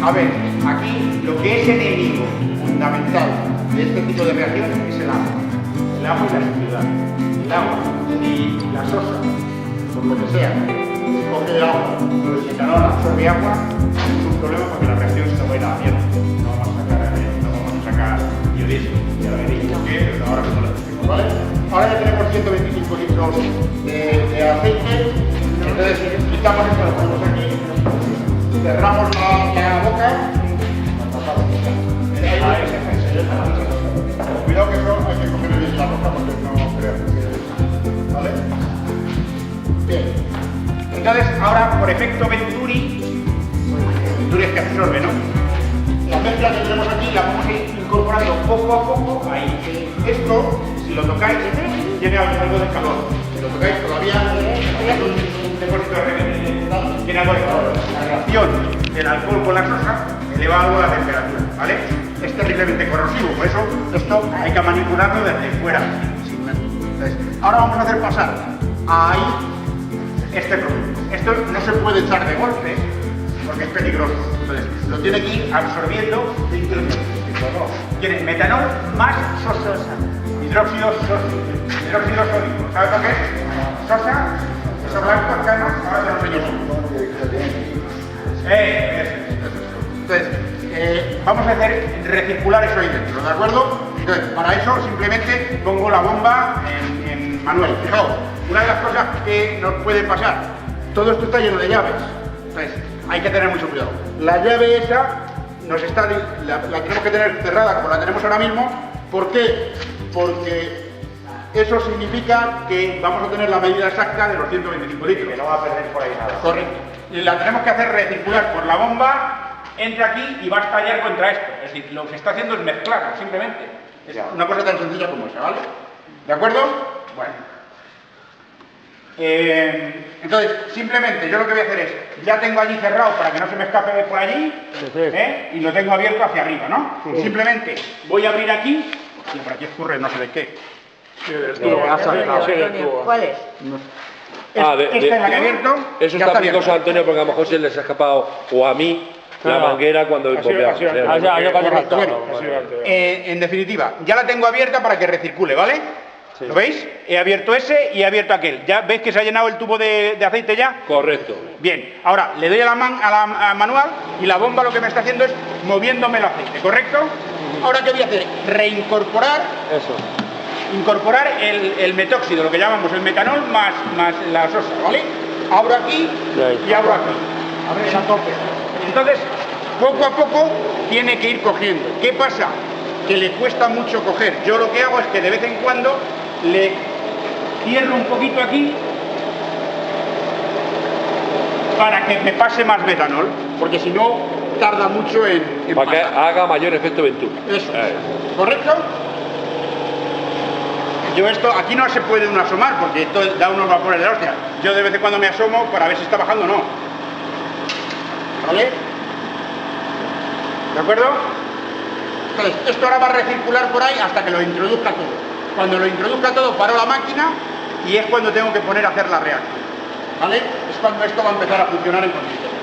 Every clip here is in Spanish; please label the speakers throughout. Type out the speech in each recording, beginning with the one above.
Speaker 1: A ver, aquí lo que es enemigo fundamental de este tipo de reacción es el agua. El agua y la suciedad. El agua y la sosa, por lo que sea, coge el agua, pero el metanol absorbe agua, es un problema porque la reacción se va a ir a la mierda. No vamos a sacar biodiesel, ya lo veréis por qué, pero ahora mismo lo explico, ¿vale? Ahora ya tenemos 125 litros de aceite, entonces quitamos esto, lo ponemos aquí, cerramos la boca. Cuidado que eso hay que coger bien la boca porque no creo que... ¿Vale? Bien. Entonces ahora por efecto Venturi es que absorbe, ¿no? La mezcla que tenemos aquí la vamos a ir incorporando poco a poco ahí. Esto, si lo tocáis, tiene algo de calor. Si lo tocáis todavía es un depósito de tiene algo de calor. La reacción del alcohol con la sosa eleva algo la temperatura, ¿vale? Es terriblemente corrosivo, por eso esto hay que manipularlo desde fuera. Entonces, ahora vamos a hacer pasar ahí este producto. Esto no se puede echar de golpe porque es peligroso. Entonces, lo tiene que ir absorbiendo tiene metanol más sosa, hidróxido sódico. ¿Sabes lo que es? Sosa, eso blanco, canos, ahora te lo enseño. Entonces, vamos a hacer recircular eso ahí dentro, ¿de acuerdo? Entonces, para eso simplemente pongo la bomba en manual. Fijaos, una de las cosas que nos puede pasar, todo esto está lleno de llaves. Entonces, hay que tener mucho cuidado. La llave esa la tenemos que tener cerrada como la tenemos ahora mismo. ¿Por qué? Porque eso significa que vamos a tener la medida exacta de los 125 litros.
Speaker 2: Que no va a perder por ahí nada.
Speaker 1: Correcto. Y la tenemos que hacer recircular por la bomba, entra aquí y va a estallar contra esto. Es decir, lo que está haciendo es mezclarlo, simplemente. Es una cosa tan sencilla como esa, ¿vale? ¿De acuerdo? Bueno. Entonces, simplemente yo lo que voy a hacer es, ya tengo allí cerrado para que no se me escape por allí, y lo tengo abierto hacia arriba, ¿no? Simplemente voy a abrir aquí, y por aquí escurre no sé de qué.
Speaker 3: ¿Cuál es?
Speaker 1: Este es el abierto.
Speaker 4: Eso está peligroso, Antonio, porque a lo mejor se les ha escapado, o a mí, la manguera cuando bombeamos.
Speaker 1: En definitiva, ya la tengo abierta para que recircule, ¿vale? Sí. ¿Lo veis? He abierto ese y he abierto aquel. ¿Ya veis que se ha llenado el tubo de aceite ya?
Speaker 4: Correcto.
Speaker 1: Bien, ahora le doy a la manual y la bomba lo que me está haciendo es moviéndome el aceite, ¿correcto? Ahora, ¿qué voy a hacer? Reincorporar. Eso. Incorporar el metóxido, lo que llamamos el metanol más la sosa, ¿vale? Abro aquí y abro aquí. Abre a tope. Entonces, poco a poco tiene que ir cogiendo. ¿Qué pasa? Que le cuesta mucho coger. Yo lo que hago es que de vez en cuando le cierro un poquito aquí para que me pase más metanol, porque si no tarda mucho en
Speaker 4: para pasar. Que haga mayor efecto Venturi.
Speaker 1: Eso. ¿Correcto? Yo esto, aquí no se puede uno asomar porque esto da unos vapores de la hostia. Yo de vez en cuando me asomo para ver si está bajando o no. ¿Vale? ¿De acuerdo? Entonces, esto ahora va a recircular por ahí hasta que lo introduzca todo. Cuando lo introduzca todo, paro la máquina y es cuando tengo que poner a hacer la reacción. ¿Vale? Es cuando esto va a empezar a funcionar en condiciones.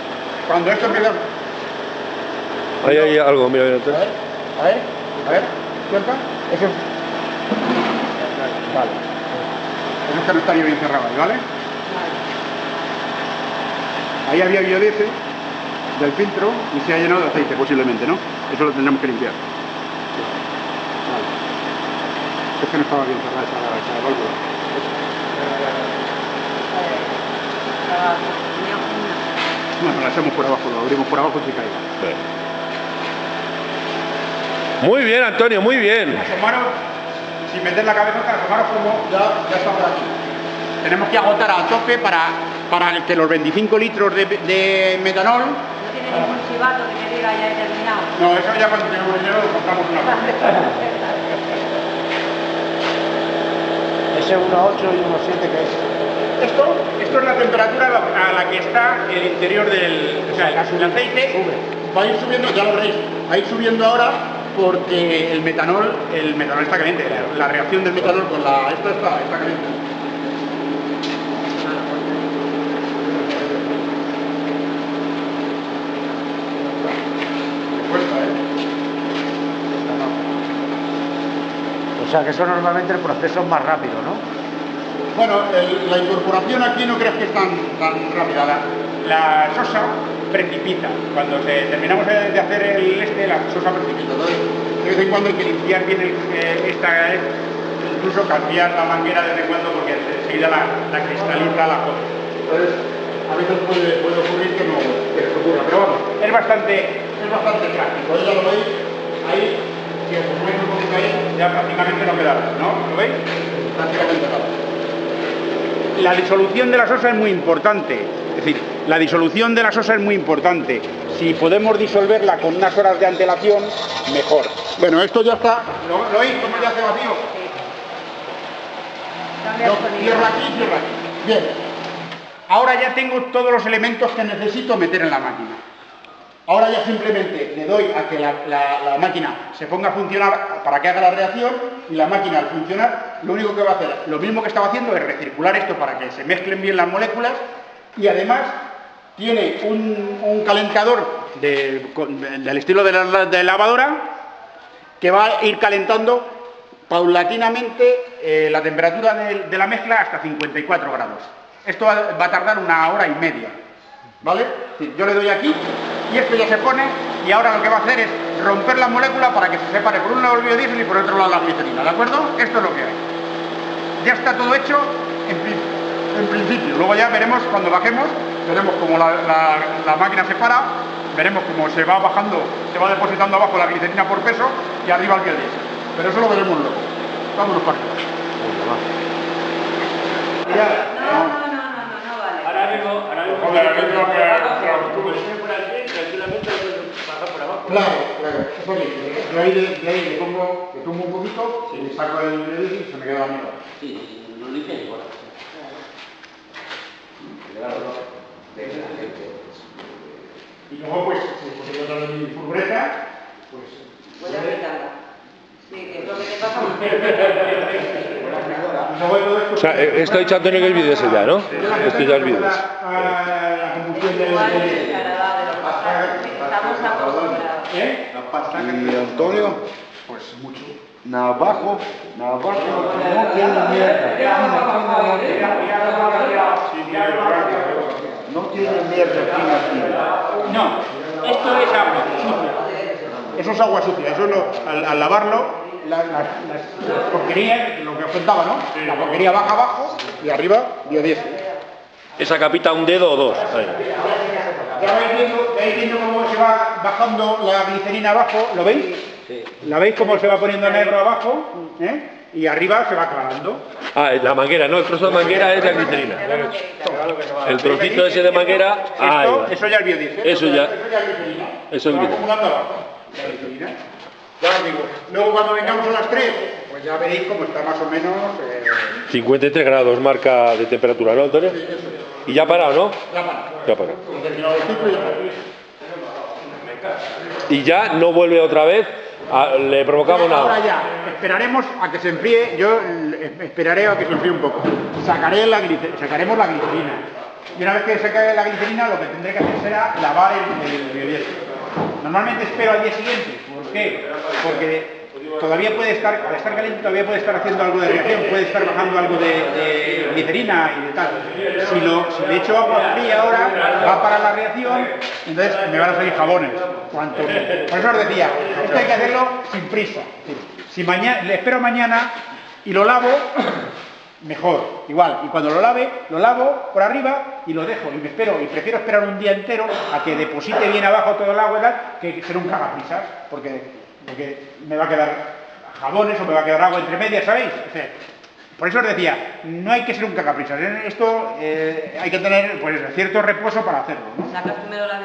Speaker 1: Cuando esto empieza...
Speaker 4: Ahí hay algo, mira, mira.
Speaker 1: A ver, ¿cierto? Eso... Vale. Eso es que no estaría bien cerrado ahí, ¿vale? Ahí había biodiesel del filtro y se ha llenado de aceite posiblemente, ¿no? Eso lo tendremos que limpiar. Vale. Es que no estaba bien cerrada esa válvula. Bueno, la hacemos por abajo, lo abrimos por abajo y cae.
Speaker 4: Muy bien, Antonio, muy bien.
Speaker 1: Asomaros, sin meter la cabeza, asomaros como ya está por aquí. Tenemos que agotar a tope para que los 25 litros de metanol...
Speaker 3: ¿No tiene ningún chivato que me diga ya he terminado?
Speaker 1: No, eso ya cuando tenemos dinero lo compramos una vez.
Speaker 2: Ese 1,8 y 1,7 que es.
Speaker 1: Esto es la temperatura a la que está el interior del... O sea, el aceite va a ir subiendo, ya lo veréis, va a ir subiendo ahora porque el metanol está caliente. La reacción del metanol con esta está caliente.
Speaker 2: O sea que eso normalmente el proceso es más rápido, ¿no?
Speaker 1: Bueno, la incorporación aquí no crees que es tan rápida. La sosa precipita. Cuando terminamos de hacer la sosa precipita. Entonces, de vez en cuando hay que limpiar bien incluso cambiar la manguera de vez en cuando porque enseguida la cristaliza la cosa. Entonces, a veces puede ocurrir que no se ocurra. Pero vamos, es bastante práctico. Ya lo veis, ahí, si os ponéis un poquito ahí, ya prácticamente no queda nada, ¿no? ¿Lo veis? Prácticamente nada. La disolución de la sosa es muy importante, es decir, la disolución de la sosa es muy importante. Si podemos disolverla con unas horas de antelación, mejor. Bueno, esto ya está. ¿Lo veis cómo ya se vació? Cierra aquí, cierra aquí. Bien. Ahora ya tengo todos los elementos que necesito meter en la máquina. Ahora ya simplemente le doy a que la máquina se ponga a funcionar para que haga la reacción y la máquina al funcionar lo único que va a hacer, lo mismo que estaba haciendo es recircular esto para que se mezclen bien las moléculas y además tiene un calentador del estilo de lavadora que va a ir calentando paulatinamente la temperatura de la mezcla hasta 54 grados. Esto va a tardar 1 hora y media. ¿Vale? Yo le doy aquí y esto ya se pone y ahora lo que va a hacer es romper la molécula para que se separe por un lado el biodiesel y por otro lado la glicerina, ¿de acuerdo? Esto es lo que hay. Ya está todo hecho en principio, luego ya veremos cuando bajemos, veremos cómo la máquina se para, veremos cómo se va bajando, se va depositando abajo la glicerina por peso y arriba el biodiesel, pero eso lo veremos luego. Vámonos para arriba. Claro, eso es. Yo ahí le pongo, le tumbo un poquito, y le saco el biodiesel y se me queda la mierda.
Speaker 5: Sí, lo limpia igual.
Speaker 1: Y luego pues, si yo otra vez mi furgoneta, pues...
Speaker 3: Voy a quitarla. Sí, que es lo que te pasa muy
Speaker 4: O sea, esto ha dicho Antonio que el vídeo es ya, ¿no? Esto ya es el vídeo.
Speaker 1: La combustión del...
Speaker 3: Estamos acostumbrados.
Speaker 2: Y Antonio,
Speaker 1: Pues mucho.
Speaker 2: navajo, no tiene mierda. No tiene mierda aquí.
Speaker 1: No, esto es agua sucia. Eso es agua sucia. Eso al lavarlo, las porquerías, lo que os contaba, ¿no? La porquería baja abajo y arriba biodiesel.
Speaker 4: Esa capita un dedo o dos. Ahí.
Speaker 1: Ya vais viendo cómo se va bajando la glicerina abajo, ¿lo veis? Sí. ¿La veis cómo se va poniendo negro abajo? Y arriba se va aclarando.
Speaker 4: Ah, la manguera, no, el trozo de manguera es la glicerina. El trocito ese de manguera,
Speaker 1: eso ya es biodiesel.
Speaker 4: Eso ya
Speaker 1: es glicerina.
Speaker 4: Eso es
Speaker 1: va
Speaker 4: glicerina.
Speaker 1: acumulando abajo. La glicerina. Ya os digo, luego cuando vengamos a las 3, pues ya veréis cómo está más o menos...
Speaker 4: 53 grados marca de temperatura, ¿no, Antonio? Y ya ha parado, ¿no?
Speaker 1: Ya para.
Speaker 4: Ya ha parado.
Speaker 1: He terminado el ciclo y ya para.
Speaker 4: Y ya no vuelve otra vez, le provocamos nada.
Speaker 1: Ahora ya, esperaremos a que se enfríe, yo esperaré a que se enfríe un poco. Sacaremos la glicerina. Y una vez que se cae la glicerina, lo que tendré que hacer será lavar el biodiesel. Normalmente espero al día siguiente. ¿Por qué? Porque todavía puede estar, al estar caliente, todavía puede estar haciendo algo de reacción, puede estar bajando algo de glicerina y de tal. Si le echo agua fría ahora, va a parar la reacción, entonces me van a salir jabones. Por eso os decía, esto hay que hacerlo sin prisa. Si le espero mañana y lo lavo, mejor, igual. Y cuando lo lavo por arriba y lo dejo y me espero, y prefiero esperar un día entero a que deposite bien abajo todo el agua y tal, que ser un cagaprisas, porque me va a quedar jabones o me va a quedar agua entre medias, ¿sabéis? O sea, por eso os decía, no hay que ser un cagaprisas, esto hay que tener pues, cierto reposo para hacerlo, ¿no?
Speaker 3: Sacas primero la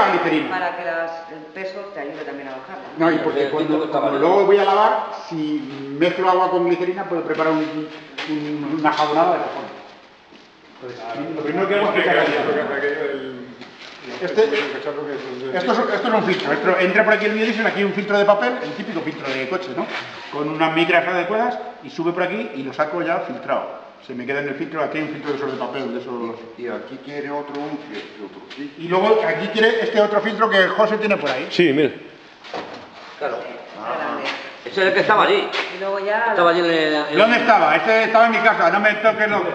Speaker 3: glicerina para que el peso te ayude también a bajarla.
Speaker 1: No, y porque cuando luego voy a lavar, si mezclo agua con glicerina, puedo preparar una jabonada de cajón. Entonces, lo primero que hago es quitar esto es un filtro. Entra por aquí el biodiesel, aquí hay un filtro de papel, el típico filtro de coche, ¿no? Con unas micras adecuadas y sube por aquí y lo saco ya filtrado. Se me queda en el filtro, aquí hay un filtro de esos de papel, de esos...
Speaker 2: Y aquí quiere otro, sí.
Speaker 1: Y luego aquí quiere este otro filtro que José tiene por ahí.
Speaker 4: Sí, mira.
Speaker 5: Claro. Ese es el que estaba allí.
Speaker 3: Y luego ya...
Speaker 5: Estaba allí en
Speaker 1: ¿Dónde estaba? Este estaba en mi casa, no me toques loco.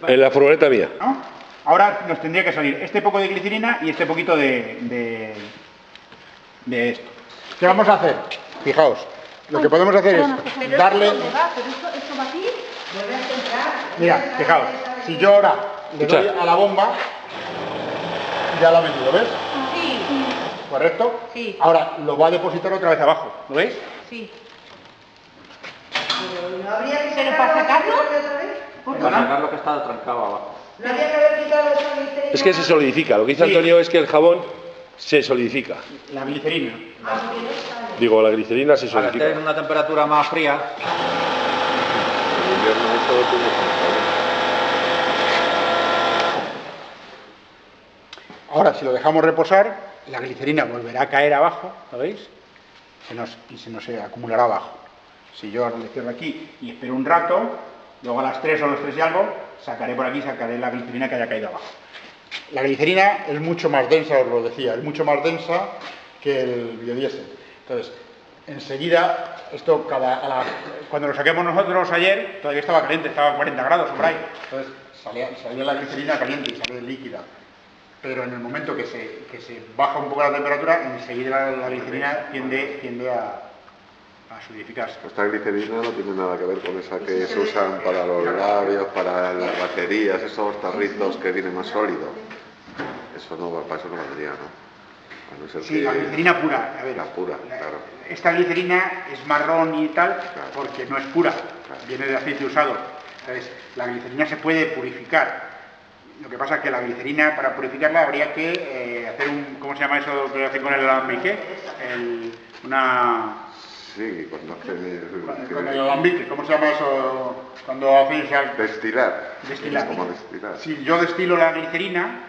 Speaker 4: En la furgoneta mía.
Speaker 1: ¿No? Ahora nos tendría que salir este poco de glicerina y este poquito de esto. ¿Qué vamos a hacer? Fijaos, lo que podemos hacer es darle...
Speaker 3: ¿Dónde va? Pero esto va aquí, vuelve a centrar.
Speaker 1: Mira, fijaos, si yo ahora le doy a la bomba, ya la ha metido, ¿ves?
Speaker 3: Sí,
Speaker 1: ¿Correcto?
Speaker 3: Sí.
Speaker 1: Ahora lo va a depositar otra vez abajo, ¿lo veis?
Speaker 3: sí. Pero no habría que... ¿Pero para sacarlo? ¿Otra vez?
Speaker 5: Para sacar lo que está trancado abajo.
Speaker 3: No habría que haber quitado esa glicerina.
Speaker 4: Es que se solidifica. Lo que dice
Speaker 1: Sí.
Speaker 4: Antonio es que el jabón se solidifica.
Speaker 1: La glicerina.
Speaker 4: Digo, la glicerina se
Speaker 6: Al estar
Speaker 4: solidifica.
Speaker 6: en una temperatura más fría,
Speaker 1: Ahora, si lo dejamos reposar, la glicerina volverá a caer abajo, ¿lo veis? Y se nos acumulará abajo. Si yo ahora le cierro aquí y espero un rato, luego a las 3 o a las 3 y algo, sacaré por aquí, sacaré la glicerina que haya caído abajo. La glicerina es mucho más densa, os lo decía, es mucho más densa que el biodiesel. Entonces, enseguida, esto cuando lo saquemos nosotros ayer, todavía estaba caliente, estaba a 40 grados por ahí. Entonces, salía la glicerina caliente y sale líquida. Pero en el momento que se baja un poco la temperatura, enseguida la glicerina tiende a solidificarse.
Speaker 7: Esta glicerina no tiene nada que ver con esa que se usan para los labios, para las baterías, esos tarritos que vienen más sólidos. Eso no, para eso no valdría, ¿no? A no ser
Speaker 1: Sí,
Speaker 7: que...
Speaker 1: la glicerina pura. A ver,
Speaker 7: La pura, claro.
Speaker 1: Esta glicerina es marrón y tal,
Speaker 7: Claro.
Speaker 1: porque no es pura,
Speaker 7: Claro.
Speaker 1: viene de aceite usado. Entonces, la glicerina se puede purificar. Lo que pasa es que la glicerina, para purificarla, habría que hacer un... ¿Cómo se llama eso que hacen con el alambique?
Speaker 7: Sí, cuando hacen...
Speaker 1: Con el alambique, ¿cómo se llama eso? Cuando hacéis...
Speaker 7: Destilar.
Speaker 1: Destilar.
Speaker 7: Como destilar.
Speaker 1: Si yo destilo la glicerina,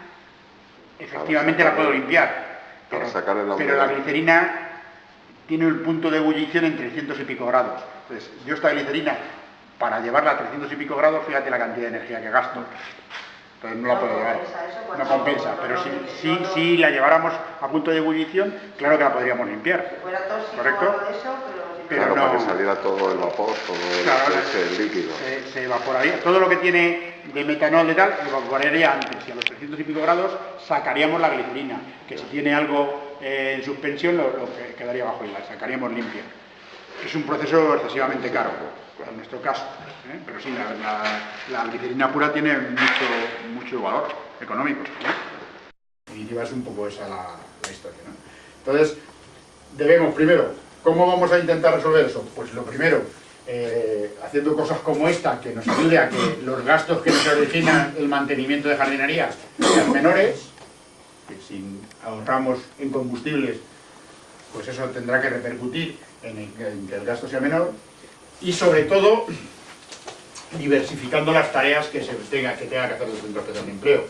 Speaker 1: efectivamente la puedo limpiar.
Speaker 7: Para sacar el
Speaker 1: Pero la
Speaker 7: amoníaco.
Speaker 1: glicerina tiene un punto de ebullición en 300 y pico grados. Entonces, yo esta glicerina, para llevarla a 300 y pico grados, fíjate la cantidad de energía que gasto. Entonces no la puedo llevar. No compensa, pero si la lleváramos a punto de ebullición, claro que la podríamos limpiar.
Speaker 3: Si fuera tóxico
Speaker 1: ¿Correcto?
Speaker 3: o eso,
Speaker 1: Pero
Speaker 7: Claro,
Speaker 1: no-
Speaker 7: para que saliera todo el vapor, todo
Speaker 1: Claro,
Speaker 7: ese líquido.
Speaker 1: se evaporaría. Todo lo que tiene de metanol y tal, evaporaría antes. Y a los 300 y pico grados sacaríamos la glicerina, que si tiene algo en suspensión, lo que quedaría abajo y la sacaríamos limpia. Es un proceso excesivamente caro, en nuestro caso. Pero sí, la glicerina pura tiene mucho valor económico. En definitiva, es un poco esa la historia, ¿no? Entonces, debemos primero, ¿cómo vamos a intentar resolver eso? Pues lo primero, haciendo cosas como esta, que nos ayude a que los gastos que nos originan el mantenimiento de jardinería sean menores, que si ahorramos en combustibles, pues eso tendrá que repercutir en que el gasto sea menor, y sobre todo, diversificando las tareas que tenga que hacer el Centro Especial de Empleo.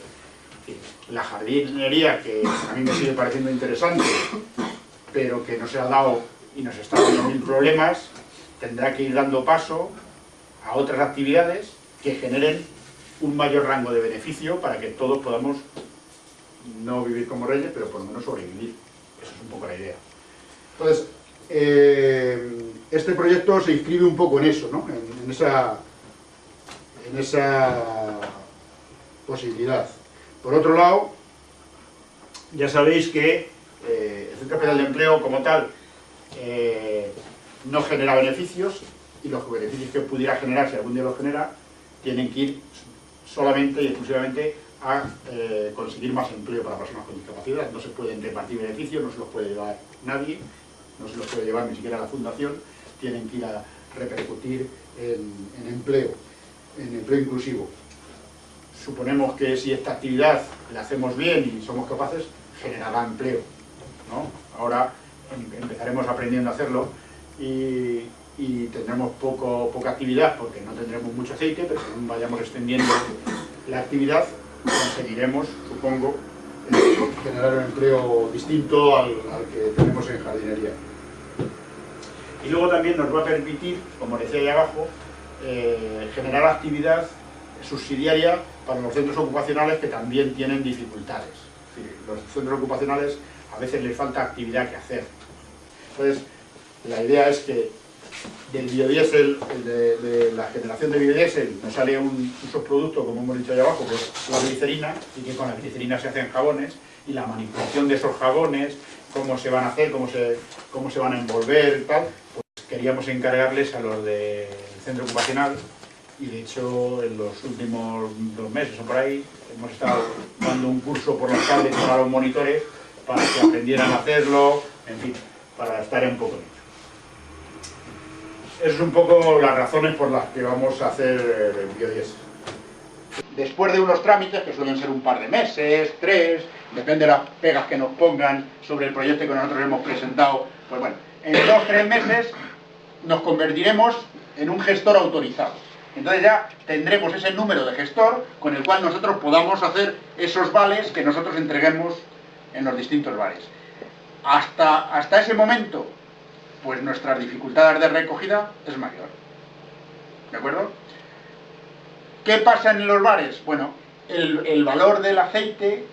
Speaker 1: La jardinería, que a mí me sigue pareciendo interesante, pero que no se ha dado y nos está dando mil problemas, tendrá que ir dando paso a otras actividades que generen un mayor rango de beneficio para que todos podamos no vivir como reyes, pero por lo menos sobrevivir. Esa es un poco la idea. Entonces, este proyecto se inscribe un poco en eso, ¿no? en esa posibilidad. Por otro lado, ya sabéis que el Centro Especial de Empleo como tal no genera beneficios, y los beneficios que pudiera generar, si algún día los genera, tienen que ir solamente y exclusivamente a conseguir más empleo para personas con discapacidad. No se pueden repartir beneficios, no se los puede llevar nadie, no se los puede llevar ni siquiera la fundación, tienen que ir a repercutir en empleo inclusivo. Suponemos que si esta actividad la hacemos bien y somos capaces, generará empleo, ¿no? Ahora empezaremos aprendiendo a hacerlo y tendremos poca actividad porque no tendremos mucho aceite, pero según vayamos extendiendo la actividad, conseguiremos, supongo, generar un empleo distinto al que tenemos en jardinería. Y luego también nos va a permitir, como decía ahí abajo, generar actividad subsidiaria para los centros ocupacionales que también tienen dificultades. Es decir, los centros ocupacionales a veces les falta actividad que hacer. Entonces, La idea es que del biodiesel, de la generación de biodiesel, nos sale un subproducto, como hemos dicho allá abajo, que es la glicerina, y que con la glicerina se hacen jabones, y la manipulación de esos jabones, cómo se van a hacer, cómo se van a envolver y tal, pues queríamos encargarles a los del centro ocupacional, y de hecho en los últimos 2 meses o por ahí hemos estado dando un curso por las tardes para los monitores para que aprendieran a hacerlo, en fin, para estar un poco en ello. Esas son un poco las razones por las que vamos a hacer el biodiesel. Después de unos trámites, que suelen ser un par de meses, 3, depende de las pegas que nos pongan sobre el proyecto que nosotros hemos presentado, pues bueno, en 2 o 3 meses nos convertiremos en un gestor autorizado. Entonces ya tendremos ese número de gestor con el cual nosotros podamos hacer esos vales que nosotros entreguemos en los distintos bares. Hasta ese momento, pues nuestras dificultades de recogida es mayor. ¿De acuerdo? ¿Qué pasa en los bares? Bueno, el valor del aceite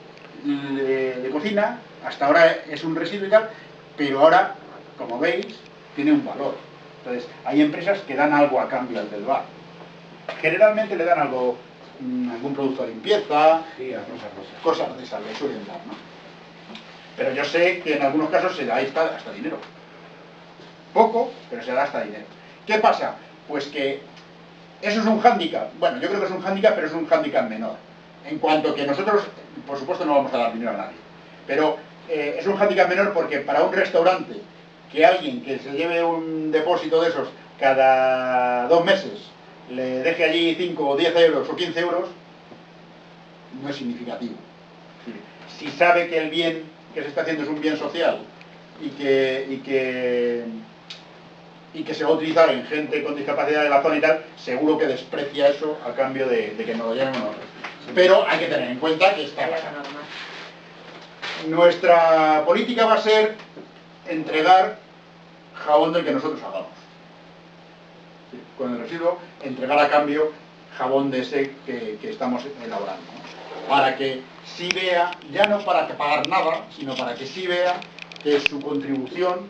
Speaker 1: de cocina hasta ahora es un residuo y tal, pero ahora, como veis, tiene un valor. Entonces, hay empresas que dan algo a cambio al del bar. Generalmente le dan algo, algún producto de limpieza, cosas de esas le suelen dar, ¿no? Pero yo sé que en algunos casos se da hasta dinero. Poco, pero se da hasta dinero. ¿Qué pasa? Pues que eso es un hándicap. Bueno, yo creo que es un hándicap, pero es un hándicap menor. En cuanto que nosotros, por supuesto, no vamos a dar dinero a nadie. Pero es un hándicap menor porque para un restaurante, que alguien que se lleve un depósito de esos cada 2 meses, le deje allí 5 o 10 euros o 15 euros, no es significativo. Si sabe que el bien que se está haciendo es un bien social y que se va a utilizar en gente con discapacidad de la zona y tal, seguro que desprecia eso a cambio de que nos lo lleven nosotros. Pero hay que tener en cuenta que está pasando. Nuestra política va a ser entregar jabón del que nosotros hagamos. Con el residuo, entregar a cambio jabón de ese que estamos elaborando, ¿no? Para que sí vea, ya no para que pagar nada, sino para que sí vea que su contribución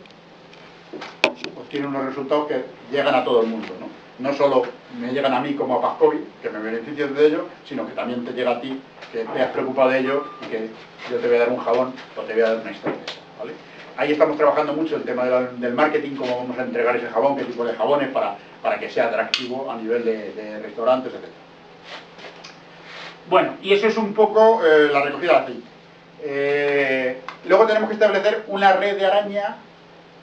Speaker 1: pues tiene unos resultados que llegan a todo el mundo, ¿no? No solo me llegan a mí como a Pascovi, que me beneficio de ello, sino que también te llega a ti, que te has preocupado de ello y que yo te voy a dar un jabón o te voy a dar una historia, ¿vale? Ahí estamos trabajando mucho el tema del marketing, cómo vamos a entregar ese jabón, qué tipo de jabones, para que sea atractivo a nivel de restaurantes, etc. Bueno, y eso es un poco la recogida de aceite. Luego tenemos que establecer una red de araña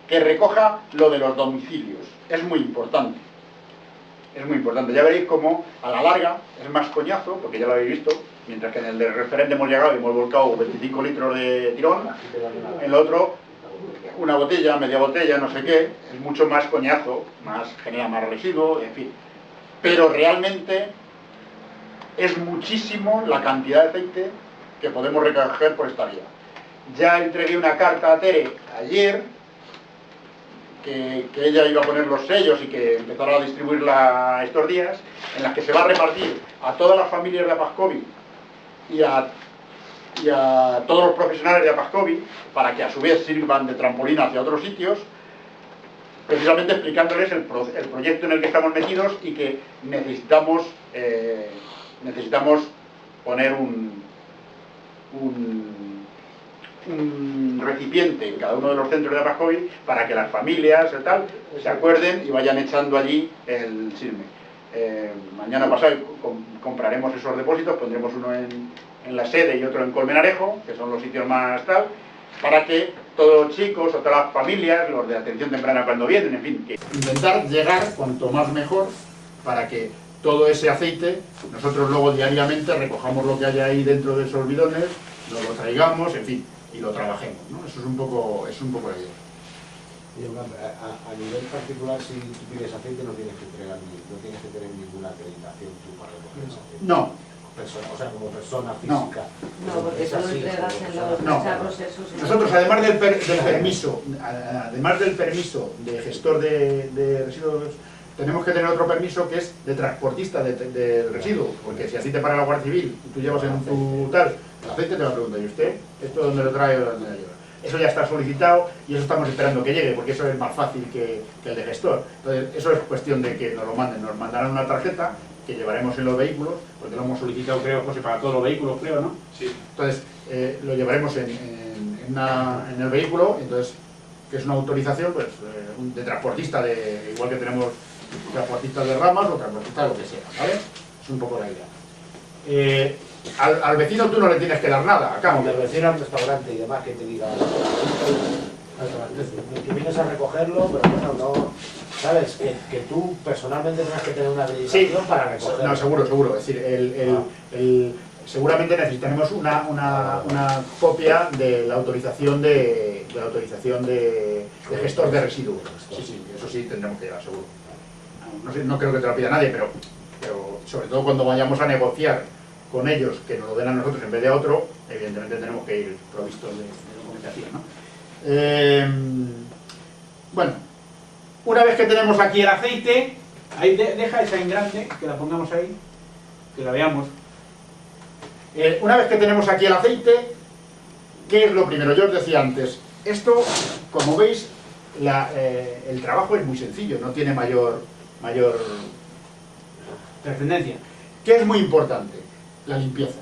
Speaker 1: que recoja lo de los domicilios. Es muy importante. Es muy importante. Ya veréis cómo a la larga es más coñazo, porque ya lo habéis visto, mientras que en el del referente hemos llegado y hemos volcado 25 litros de tirón, en el otro una botella, media botella, no sé qué, es mucho más coñazo, genera más residuo, en fin. Pero realmente es muchísimo la cantidad de aceite que podemos recoger por esta vía. Ya entregué una carta a Tere ayer, que ella iba a poner los sellos y que empezará a distribuirla estos días, en las que se va a repartir a todas las familias de Apascovi y a todos los profesionales de Apascovi, para que a su vez sirvan de trampolín hacia otros sitios, precisamente explicándoles el proyecto en el que estamos metidos y que necesitamos poner un recipiente en cada uno de los centros de Apascovi para que las familias y tal se acuerden y vayan echando allí el sirme. Mañana pasado compraremos esos depósitos, pondremos uno en la sede y otro en Colmenarejo, que son los sitios más tal, para que todos los chicos o todas las familias, los de atención temprana cuando vienen, en fin, que intentar llegar cuanto más mejor para que todo ese aceite, nosotros luego diariamente recojamos lo que haya ahí dentro de esos bidones, lo traigamos, en fin, y lo trabajemos, ¿no? Eso es un poco la idea.
Speaker 2: Y a nivel particular, si tú pides aceite, no tienes que tener ninguna acreditación tú para recoger ese aceite.
Speaker 1: No.
Speaker 2: O sea, como persona física.
Speaker 3: No, porque eso lo entregas en los
Speaker 1: no.
Speaker 3: procesos.
Speaker 1: Nosotros, además del permiso de gestor de residuos, tenemos que tener otro permiso que es de transportista de residuos, porque si así te para la Guardia Civil y tú llevas en tu tal, el aceite te va a preguntar, ¿y usted? ¿Esto dónde lo trae o dónde lo lleva? eso ya está solicitado y eso estamos esperando que llegue, porque eso es más fácil que el de gestor. Entonces, eso es cuestión de que nos lo manden. Nos mandarán una tarjeta que llevaremos en los vehículos, porque lo hemos solicitado, creo, José, para todos los vehículos, creo, ¿no?
Speaker 4: Sí.
Speaker 1: Entonces, lo llevaremos en el vehículo, entonces, que es una autorización pues, de transportista, igual que tenemos transportistas de ramas o transportistas de lo que sea, ¿vale? Es un poco la idea. Al vecino tú no le tienes que dar nada, a
Speaker 2: Como
Speaker 1: cambio.
Speaker 2: el vecino al restaurante y demás que te diga que vienes a recogerlo, pero bueno, no, sabes, que tú personalmente tengas que tener una habilitación para recogerlo.
Speaker 1: No, seguro. Es decir, seguramente necesitaremos una copia de la autorización de gestor de residuos. Sí, eso sí tendremos que llevar, seguro. No creo que te lo pida nadie, pero sobre todo cuando vayamos a negociar con ellos, que nos lo den a nosotros en vez de a otro, evidentemente tenemos que ir provistos de documentación, ¿no? Bueno, una vez que tenemos aquí el aceite, ahí deja esa en grande, que la pongamos ahí, que la veamos. Una vez que tenemos aquí el aceite, ¿qué es lo primero? Yo os decía antes, esto, como veis, el trabajo es muy sencillo, no tiene mayor trascendencia. ¿Qué es muy importante? La limpieza.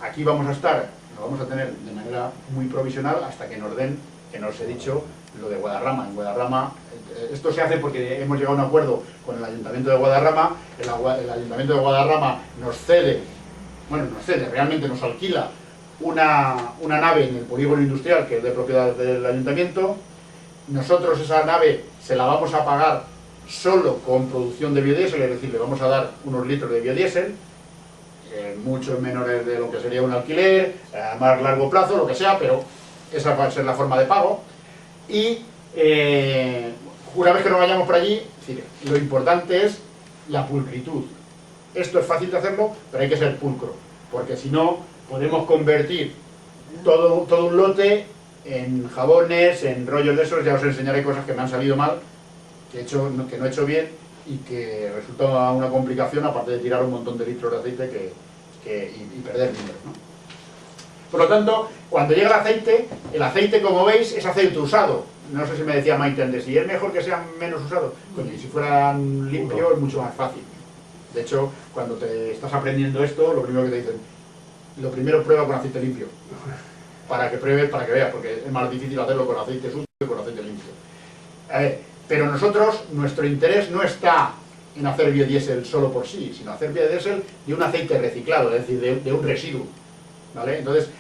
Speaker 1: Aquí vamos a estar, lo vamos a tener de manera muy provisional hasta que nos den, que nos he dicho, lo de Guadarrama. En Guadarrama, esto se hace porque hemos llegado a un acuerdo con el Ayuntamiento de Guadarrama. El Ayuntamiento de Guadarrama nos cede, realmente nos alquila una nave en el polígono industrial que es de propiedad del Ayuntamiento. Nosotros esa nave se la vamos a pagar solo con producción de biodiesel, es decir, le vamos a dar unos litros de biodiesel, muchos menores de lo que sería un alquiler, a más largo plazo, lo que sea, pero esa va a ser la forma de pago. Y una vez que nos vayamos por allí, es decir, lo importante es la pulcritud. Esto es fácil de hacerlo, pero hay que ser pulcro, porque si no, podemos convertir todo un lote en jabones, en rollos de esos. Ya os enseñaré cosas que me han salido mal, que no he hecho bien y que resulta una complicación, aparte de tirar un montón de litros de aceite y perder dinero, ¿no? Por lo tanto, cuando llega el aceite, como veis, es aceite usado. No sé si me decía Maite antes, si es mejor que sea menos usado. Coño, y si fuera limpio es mucho más fácil. De hecho, cuando te estás aprendiendo esto, lo primero que te dicen, lo primero prueba con aceite limpio. Para que pruebes, para que veas, porque es más difícil hacerlo con aceite sucio que con aceite limpio. Pero nosotros, nuestro interés no está en hacer biodiesel solo por sí, sino hacer biodiesel de un aceite reciclado, es decir, de un residuo, ¿vale? Entonces,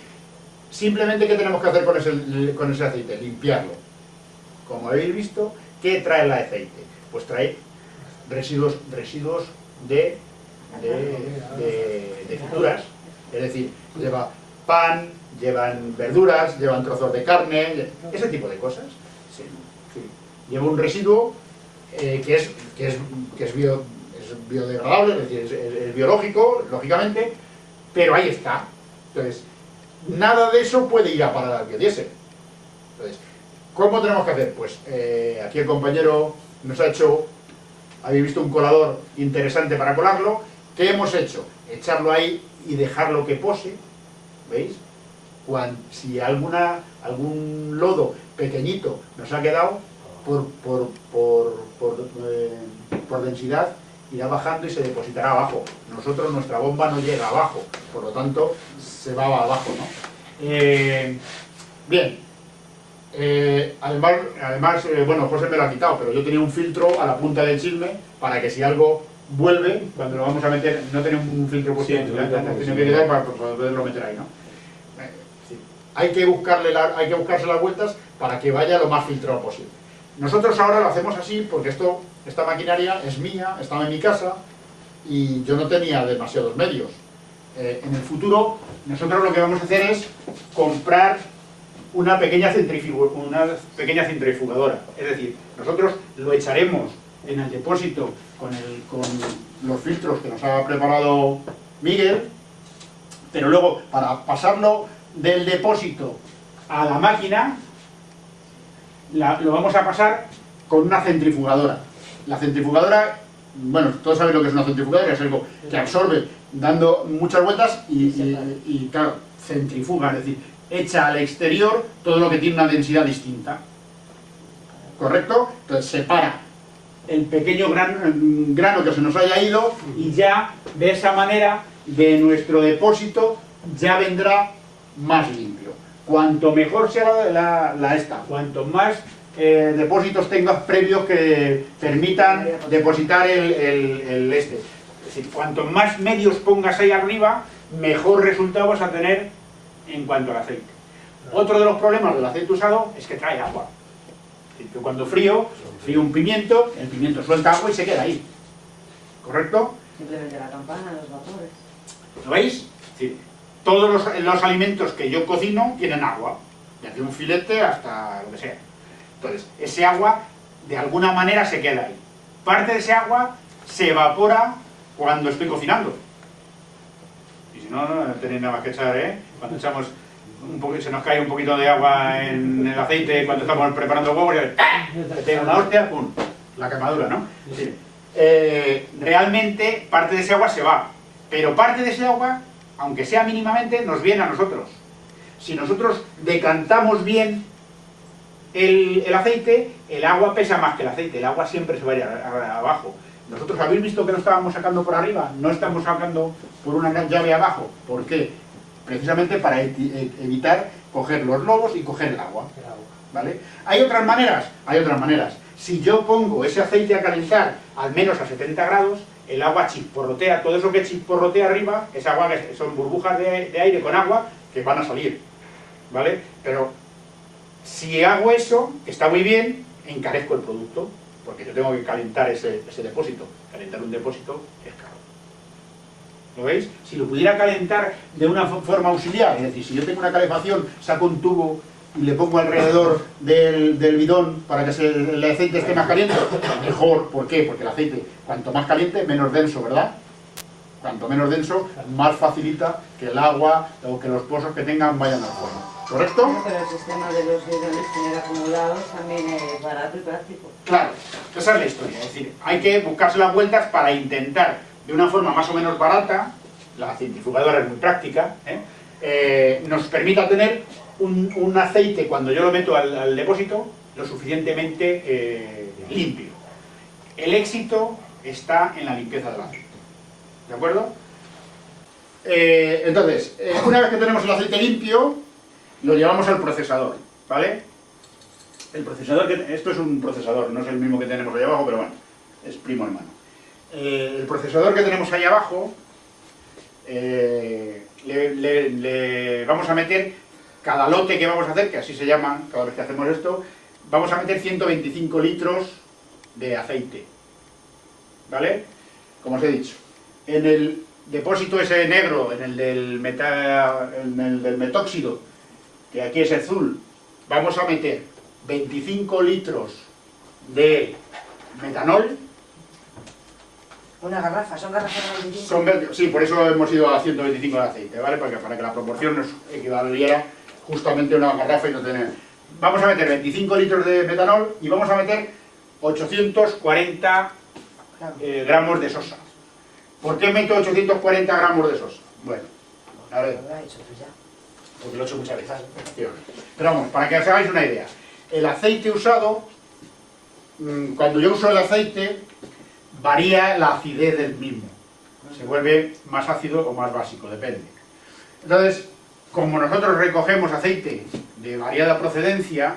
Speaker 1: simplemente, ¿qué tenemos que hacer con ese aceite? Limpiarlo. Como habéis visto, ¿qué trae el aceite? Pues trae residuos de frituras, es decir, lleva pan, llevan verduras, llevan trozos de carne, ese tipo de cosas. Sí. Lleva un residuo que es biodegradable, es decir, es biológico, lógicamente, pero ahí está. Entonces, nada de eso puede ir a parar al biodiesel. Entonces, ¿cómo tenemos que hacer? Pues aquí el compañero nos ha hecho, habéis visto un colador interesante para colarlo. ¿Qué hemos hecho? Echarlo ahí y dejarlo que pose, ¿veis? Si algún lodo pequeñito nos ha quedado, por densidad irá bajando y se depositará abajo. Nuestra bomba no llega abajo, por lo tanto se va abajo, ¿no? Bien, además bueno, José me lo ha quitado, pero yo tenía un filtro a la punta del chisme para que si algo vuelve, cuando lo vamos a meter, no tenía un filtro por dentro, tenía que quedar para poderlo meter ahí, ¿no? Sí. Hay que buscarse las vueltas para que vaya lo más filtrado posible. Nosotros ahora lo hacemos así porque esta maquinaria es mía, estaba en mi casa y yo no tenía demasiados medios. En el futuro, nosotros lo que vamos a hacer es comprar una pequeña centrifugadora. Es decir, nosotros lo echaremos en el depósito con los filtros que nos ha preparado Miguel, pero luego para pasarlo del depósito a la máquina lo vamos a pasar con una centrifugadora. La centrifugadora, bueno, todos sabéis lo que es una centrifugadora, es algo que absorbe dando muchas vueltas y claro, centrifuga, es decir, echa al exterior todo lo que tiene una densidad distinta. ¿Correcto? Entonces separa el pequeño grano que se nos haya ido y ya de esa manera de nuestro depósito ya vendrá más limpio. Cuanto mejor sea la esta, cuanto más depósitos tengas previos que permitan depositar el este. Es decir, cuanto más medios pongas ahí arriba, mejor resultado vas a tener en cuanto al aceite. Otro de los problemas del aceite usado es que trae agua. Es decir, que cuando frío un pimiento, el pimiento suelta agua y se queda ahí. ¿Correcto?
Speaker 3: Simplemente la campana, los vapores.
Speaker 1: ¿Lo veis? Es decir, todos los alimentos que yo cocino tienen agua. Desde un filete hasta lo que sea. Entonces, ese agua de alguna manera se queda ahí. Parte de ese agua se evapora cuando estoy cocinando. Y si no, no tenéis nada más que echar, ¿eh? Cuando echamos se nos cae un poquito de agua en el aceite cuando estamos preparando huevos y tengo una hostia, ¡pum! La quemadura, ¿no? Es decir, realmente parte de ese agua se va, pero parte de ese agua, aunque sea mínimamente, nos viene a nosotros. Si nosotros decantamos bien el aceite, el agua pesa más que el aceite, el agua siempre se va a ir abajo. Nosotros habéis visto que no estábamos sacando por arriba, no estamos sacando por una llave abajo. ¿Por qué? Precisamente para evitar coger los lobos y coger el agua. ¿Vale? ¿Hay otras maneras? Hay otras maneras. Si yo pongo ese aceite a calentar al menos a 70 grados, el agua chisporrotea, todo eso que chisporrotea arriba, es agua que son burbujas de aire con agua que van a salir. ¿Vale? Pero si hago eso, que está muy bien, encarezco el producto, porque yo tengo que calentar ese depósito. Calentar un depósito es caro. ¿Lo veis? Si lo pudiera calentar de una forma auxiliar, es decir, si yo tengo una calefacción, saco un tubo y le pongo alrededor del bidón para que el aceite esté más caliente, mejor. ¿Por qué? Porque el aceite, cuanto más caliente, menos denso, ¿verdad? Cuanto menos denso, más facilita que el agua o que los pozos que tengan vayan al fuego. ¿Correcto?
Speaker 3: Pero el sistema de los bidones tener acumulados también es barato y práctico.
Speaker 1: Claro, esa es la historia. Es decir, hay que buscarse las vueltas para intentar, de una forma más o menos barata, la centrifugadora es muy práctica, nos permita tener un aceite, cuando yo lo meto al depósito, lo suficientemente limpio. El éxito está en la limpieza del aceite. ¿De acuerdo? Entonces, una vez que tenemos el aceite limpio, lo llevamos al procesador, ¿vale? El procesador, esto es un procesador, no es el mismo que tenemos ahí abajo, pero bueno, es primo hermano. El procesador que tenemos ahí abajo, le vamos a meter, cada lote que vamos a hacer, que así se llama cada vez que hacemos esto, vamos a meter 125 litros de aceite, ¿vale? Como os he dicho, en el depósito ese negro, en el del metóxido, que aquí es azul, vamos a meter 25 litros de metanol.
Speaker 3: Una garrafa, son garrafas de 25.
Speaker 1: Sí, por eso hemos ido a 125 de aceite, ¿vale? Para que la proporción nos equivaliera justamente a una garrafa y no tener... Vamos a meter 25 litros de metanol y vamos a meter 840 gramos de sosa. ¿Por qué meto 840 gramos de sosa? Bueno, a ver... Porque lo he hecho muchas veces. Pero vamos, para que os hagáis una idea. El aceite usado, cuando yo uso el aceite, varía la acidez del mismo. Se vuelve más ácido o más básico, depende. Entonces, como nosotros recogemos aceite de variada procedencia,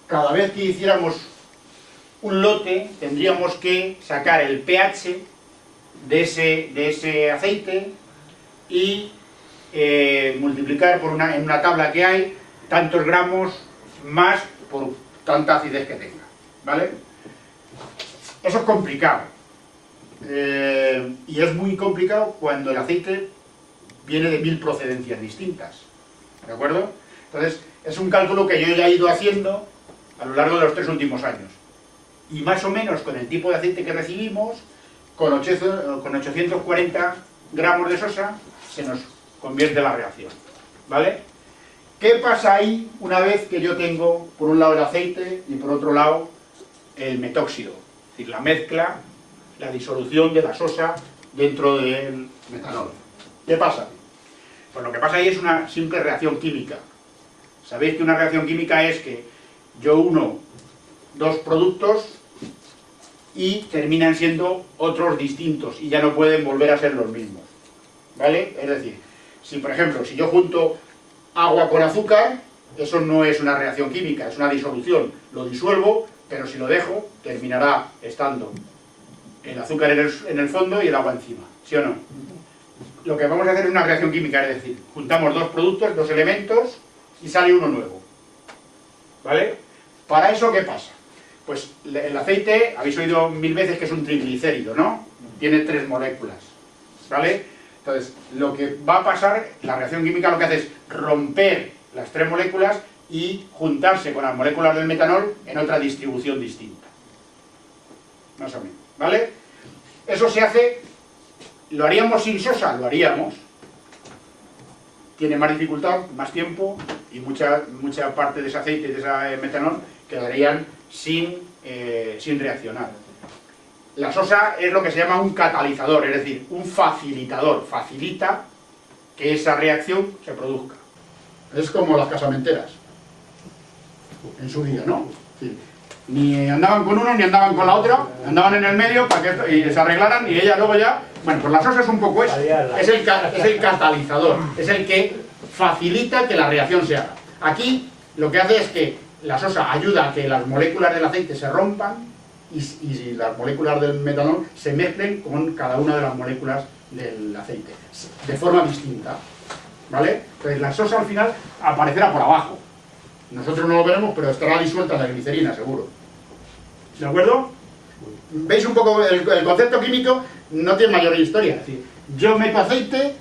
Speaker 1: cada vez que hiciéramos un lote, tendríamos que sacar el pH de ese aceite y multiplicar en una tabla que hay tantos gramos más por tanta acidez que tenga, ¿vale? Eso es complicado y es muy complicado cuando el aceite viene de 1000 procedencias distintas, ¿de acuerdo? Entonces es un cálculo que yo ya he ido haciendo a lo largo de los 3 últimos años y más o menos con el tipo de aceite que recibimos, con 840 gramos de sosa se nos convierte la reacción, ¿vale? ¿Qué pasa ahí una vez que yo tengo por un lado el aceite y por otro lado el metóxido? Es decir, la mezcla, la disolución de la sosa dentro del metanol. ¿Qué pasa? Pues lo que pasa ahí es una simple reacción química. Sabéis que una reacción química es que yo uno dos productos y terminan siendo otros distintos y ya no pueden volver a ser los mismos, ¿vale? Es decir, si por ejemplo, si yo junto agua con azúcar, eso no es una reacción química, es una disolución. Lo disuelvo, pero si lo dejo, terminará estando el azúcar en el fondo y el agua encima, ¿sí o no? Lo que vamos a hacer es una reacción química, es decir, juntamos dos productos, dos elementos y sale uno nuevo, ¿vale? ¿Para eso qué pasa? Pues el aceite, habéis oído 1000 veces que es un triglicérido, ¿no? Tiene 3 moléculas, ¿vale? Entonces, lo que va a pasar, la reacción química lo que hace es romper las 3 moléculas y juntarse con las moléculas del metanol en otra distribución distinta. Más o menos, ¿vale? Eso se hace, ¿lo haríamos sin sosa? Lo haríamos. Tiene más dificultad, más tiempo y mucha parte de ese aceite y de ese metanol quedarían sin reaccionar. La sosa es lo que se llama un catalizador, es decir, un facilitador. Facilita que esa reacción se produzca. Es como las casamenteras, en su día, ¿no? Sí. Ni andaban con uno ni andaban con la otra, andaban en el medio para que y se arreglaran y ella luego ya... Bueno, pues la sosa es un poco eso, es el catalizador, es el que facilita que la reacción se haga. Aquí lo que hace es que la sosa ayuda a que las moléculas del aceite se rompan y las moléculas del metanol se mezclen con cada una de las moléculas del aceite, de forma distinta, ¿vale? Entonces la sosa al final aparecerá por abajo. Nosotros no lo veremos, pero estará disuelta en la glicerina, seguro. ¿De acuerdo? ¿Veis un poco el concepto químico? No tiene mayor historia. Es decir, yo meto aceite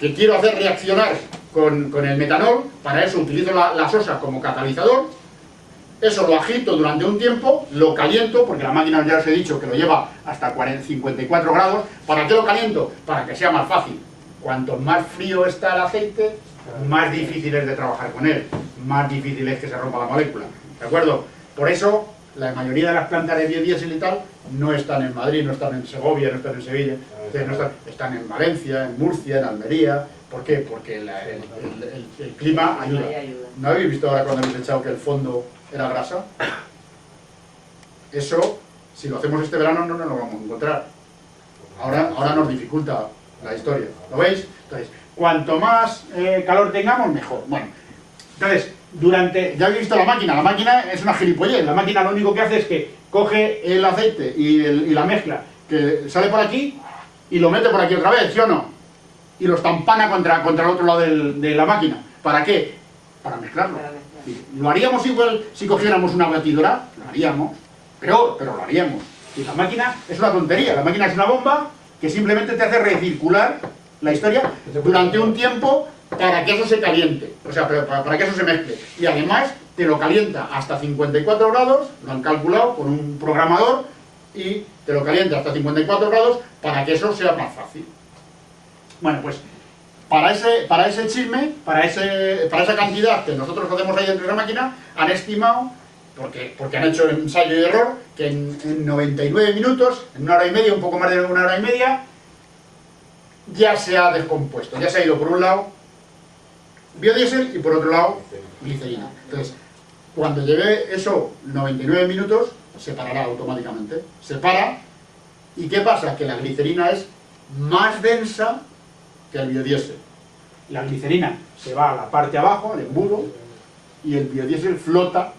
Speaker 1: que quiero hacer reaccionar con el metanol, para eso utilizo la sosa como catalizador, eso lo agito durante un tiempo, lo caliento, porque la máquina ya os he dicho que lo lleva hasta 54 grados. ¿Para qué lo caliento? Para que sea más fácil. Cuanto más frío está el aceite, más difícil es de trabajar con él, más difícil es que se rompa la molécula, ¿de acuerdo? Por eso, la mayoría de las plantas de biodiesel y tal no están en Madrid, no están en Segovia, no están en Sevilla, están en Valencia, en Murcia, en Almería. ¿Por qué? Porque el clima ayuda. ¿No habéis visto ahora cuando habéis echado que el fondo era grasa? Eso, si lo hacemos este verano, no nos lo vamos a encontrar. Ahora nos dificulta la historia, ¿lo veis? Entonces, cuanto más calor tengamos, mejor. Bueno, entonces, ya habéis visto la máquina es una gilipollez. La máquina lo único que hace es que coge el aceite y la mezcla que sale por aquí y lo mete por aquí otra vez, ¿sí o no? Y lo estampana contra el otro lado de la máquina. ¿Para qué? Para mezclarlo. ¿Lo haríamos igual si cogiéramos una batidora? Lo haríamos, pero lo haríamos. Y la máquina es una tontería, la máquina es una bomba que simplemente te hace recircular la historia durante un tiempo para que eso se caliente, o sea, para que eso se mezcle. Y además te lo calienta hasta 54 grados, lo han calculado con un programador, y te lo calienta hasta 54 grados para que eso sea más fácil. Bueno, pues para ese chisme, para esa cantidad que nosotros hacemos ahí dentro de la máquina, han estimado, porque han hecho ensayo y error, que en 99 minutos, en 1 hora y media, un poco más de 1 hora y media, ya se ha descompuesto, ya se ha ido por un lado biodiesel y por otro lado glicerina. Entonces, cuando lleve eso 99 minutos, se parará automáticamente. Se para, ¿y qué pasa? Que la glicerina es más densa que el biodiesel. La glicerina se va a la parte abajo, al embudo, y el biodiesel flota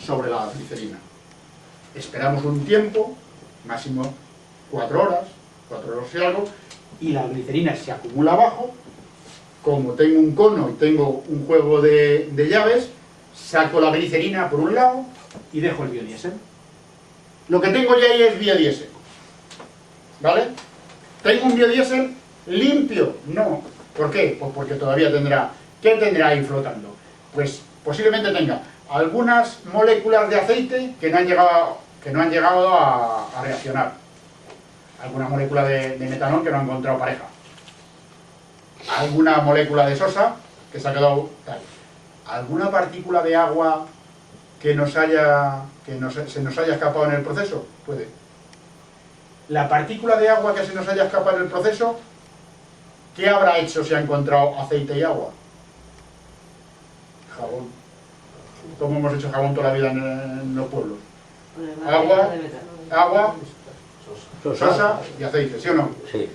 Speaker 1: sobre la glicerina. Esperamos un tiempo, máximo 4 horas y algo, y la glicerina se acumula abajo. Como tengo un cono y tengo un juego de llaves, saco la glicerina por un lado y dejo el biodiesel. Lo que tengo ya ahí es biodiesel, ¿vale? ¿Tengo un biodiesel limpio? No. ¿Por qué? Pues porque todavía tendrá... ¿Qué tendrá ahí flotando? Pues posiblemente tenga algunas moléculas de aceite que no han llegado a reaccionar. Alguna molécula de metanol que no ha encontrado pareja. Alguna molécula de sosa que se ha quedado tal. Alguna partícula de agua que se nos haya escapado en el proceso. Puede. La partícula de agua que se nos haya escapado en el proceso, ¿Qué habrá hecho si ha encontrado aceite y agua? Jabón. ¿Cómo hemos hecho jabón toda la vida en los pueblos? Agua, sosa y aceite, ¿sí o no?
Speaker 5: Sí.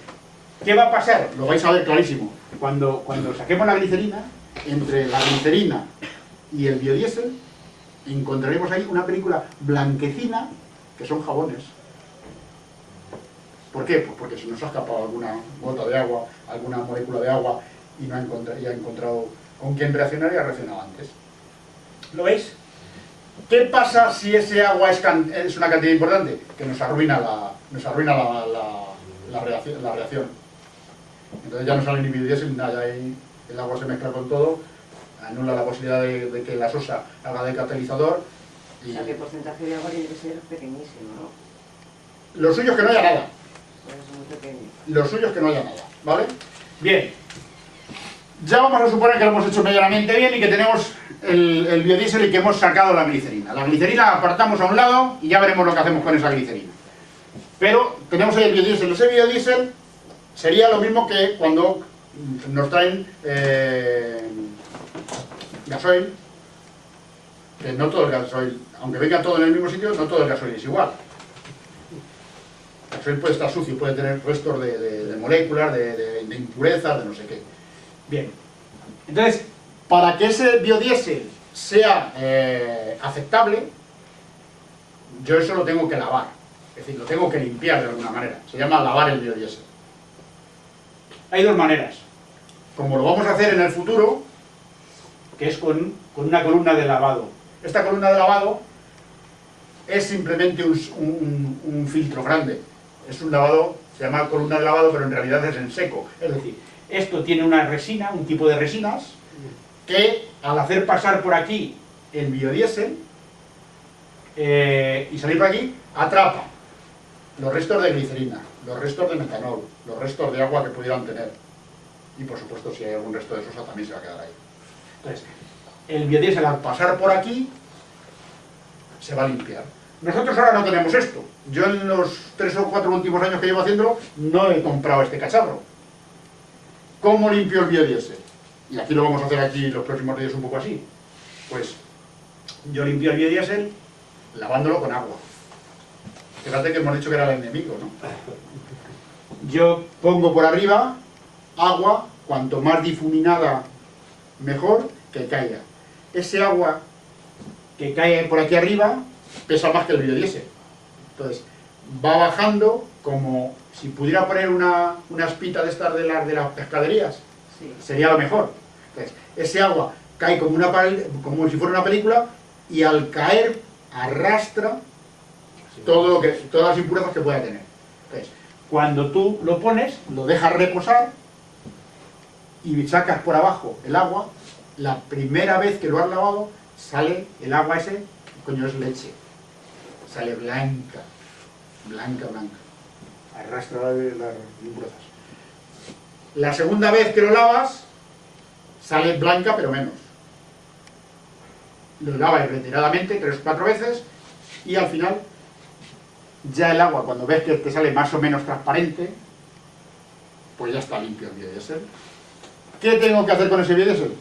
Speaker 1: ¿Qué va a pasar? Lo vais a ver clarísimo. Cuando saquemos la glicerina, entre la glicerina y el biodiesel, encontraremos ahí una película blanquecina que son jabones. ¿Por qué? Pues porque se nos ha escapado alguna gota de agua, alguna molécula de agua y no ha encontrado con quién reaccionar y ha reaccionado antes. ¿Lo veis? ¿Qué pasa si ese agua es una cantidad importante? Que nos arruina la reacción. Entonces ya no sale ni biodiesel ni nada, ya ahí el agua se mezcla con todo, anula la posibilidad de que la sosa haga de catalizador. Y
Speaker 3: O sea, que el porcentaje de agua tiene que ser pequeñísimo, ¿no?
Speaker 1: lo suyo es que no haya nada.
Speaker 3: Pues es muy pequeño.
Speaker 1: Lo suyo es que no haya nada, ¿vale? Bien. Ya vamos a suponer que lo hemos hecho medianamente bien y que tenemos el biodiesel y que hemos sacado la glicerina. La glicerina la apartamos a un lado y ya veremos lo que hacemos con esa glicerina. Pero tenemos ahí el biodiesel. Ese biodiesel sería lo mismo que cuando nos traen gasoil, que no todo el gasoil, aunque venga todo en el mismo sitio, no todo el gasoil es igual. El gasoil puede estar sucio, puede tener restos de moléculas, de impurezas, de no sé qué. Bien, entonces, para que ese biodiesel sea aceptable, yo eso lo tengo que lavar, es decir, lo tengo que limpiar de alguna manera, se llama lavar el biodiesel. Hay dos maneras, como lo vamos a hacer en el futuro, que es con una columna de lavado. Esta columna de lavado es simplemente un filtro grande, es un lavado, se llama columna de lavado, pero en realidad es en seco, es decir, esto tiene una resina, un tipo de resinas, que al hacer pasar por aquí el biodiesel y salir por aquí, atrapa los restos de glicerina, los restos de metanol, los restos de agua que pudieran tener. Y por supuesto, si hay algún resto de sosa también se va a quedar ahí. Entonces, el biodiesel al pasar por aquí se va a limpiar. Nosotros ahora no tenemos esto. Yo en los 3 o 4 últimos años que llevo haciéndolo, no he comprado este cacharro. ¿Cómo limpio el biodiesel? Y aquí lo vamos a hacer aquí los próximos días un poco así. Pues yo limpio el biodiesel lavándolo con agua. Fíjate que hemos dicho que era el enemigo, ¿no? Yo pongo por arriba agua, cuanto más difuminada mejor, que caiga. Ese agua que cae por aquí arriba pesa más que el biodiesel. Entonces va bajando como si pudiera poner una espita de estas de las pescaderías, sí, sería lo mejor. Entonces, ese agua cae como si fuera una película y al caer arrastra todas las impurezas que pueda tener. Entonces, cuando tú lo pones, lo dejas reposar y sacas por abajo el agua, la primera vez que lo has lavado, sale el agua ese, coño, es leche. Sale blanca, blanca, blanca. Arrastra las impurezas. La segunda vez que lo lavas, sale blanca pero menos. Lo lavas retiradamente 3 o 4 veces y al final ya el agua, cuando ves que te sale más o menos transparente, pues ya está limpio el biodiesel. ¿Qué tengo que hacer con ese biodiesel?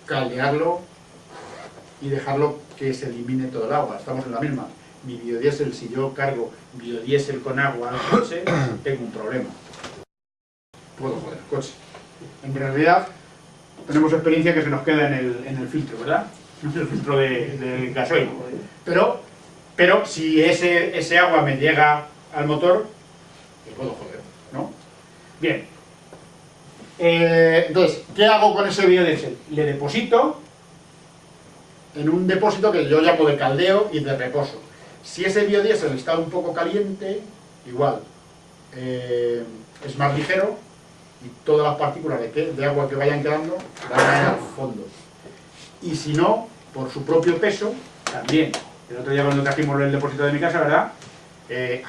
Speaker 1: Caldearlo y dejarlo que se elimine todo el agua. Estamos en la misma. Mi biodiesel, si yo cargo biodiesel con agua al coche, tengo un problema. Puedo joder el coche. En realidad, tenemos experiencia que se nos queda en el filtro, ¿verdad? En el filtro de gasoil. Pero si ese agua me llega al motor, pues puedo joder, ¿no? Bien. Entonces, ¿qué hago con ese biodiesel? Le deposito en un depósito que yo llamo de caldeo y de reposo. Si ese biodiesel está un poco caliente, igual, es más ligero y todas las partículas de agua que vayan quedando van a ir al fondo. Y si no, por su propio peso, también. El otro día cuando trajimos el depósito de mi casa, ¿verdad?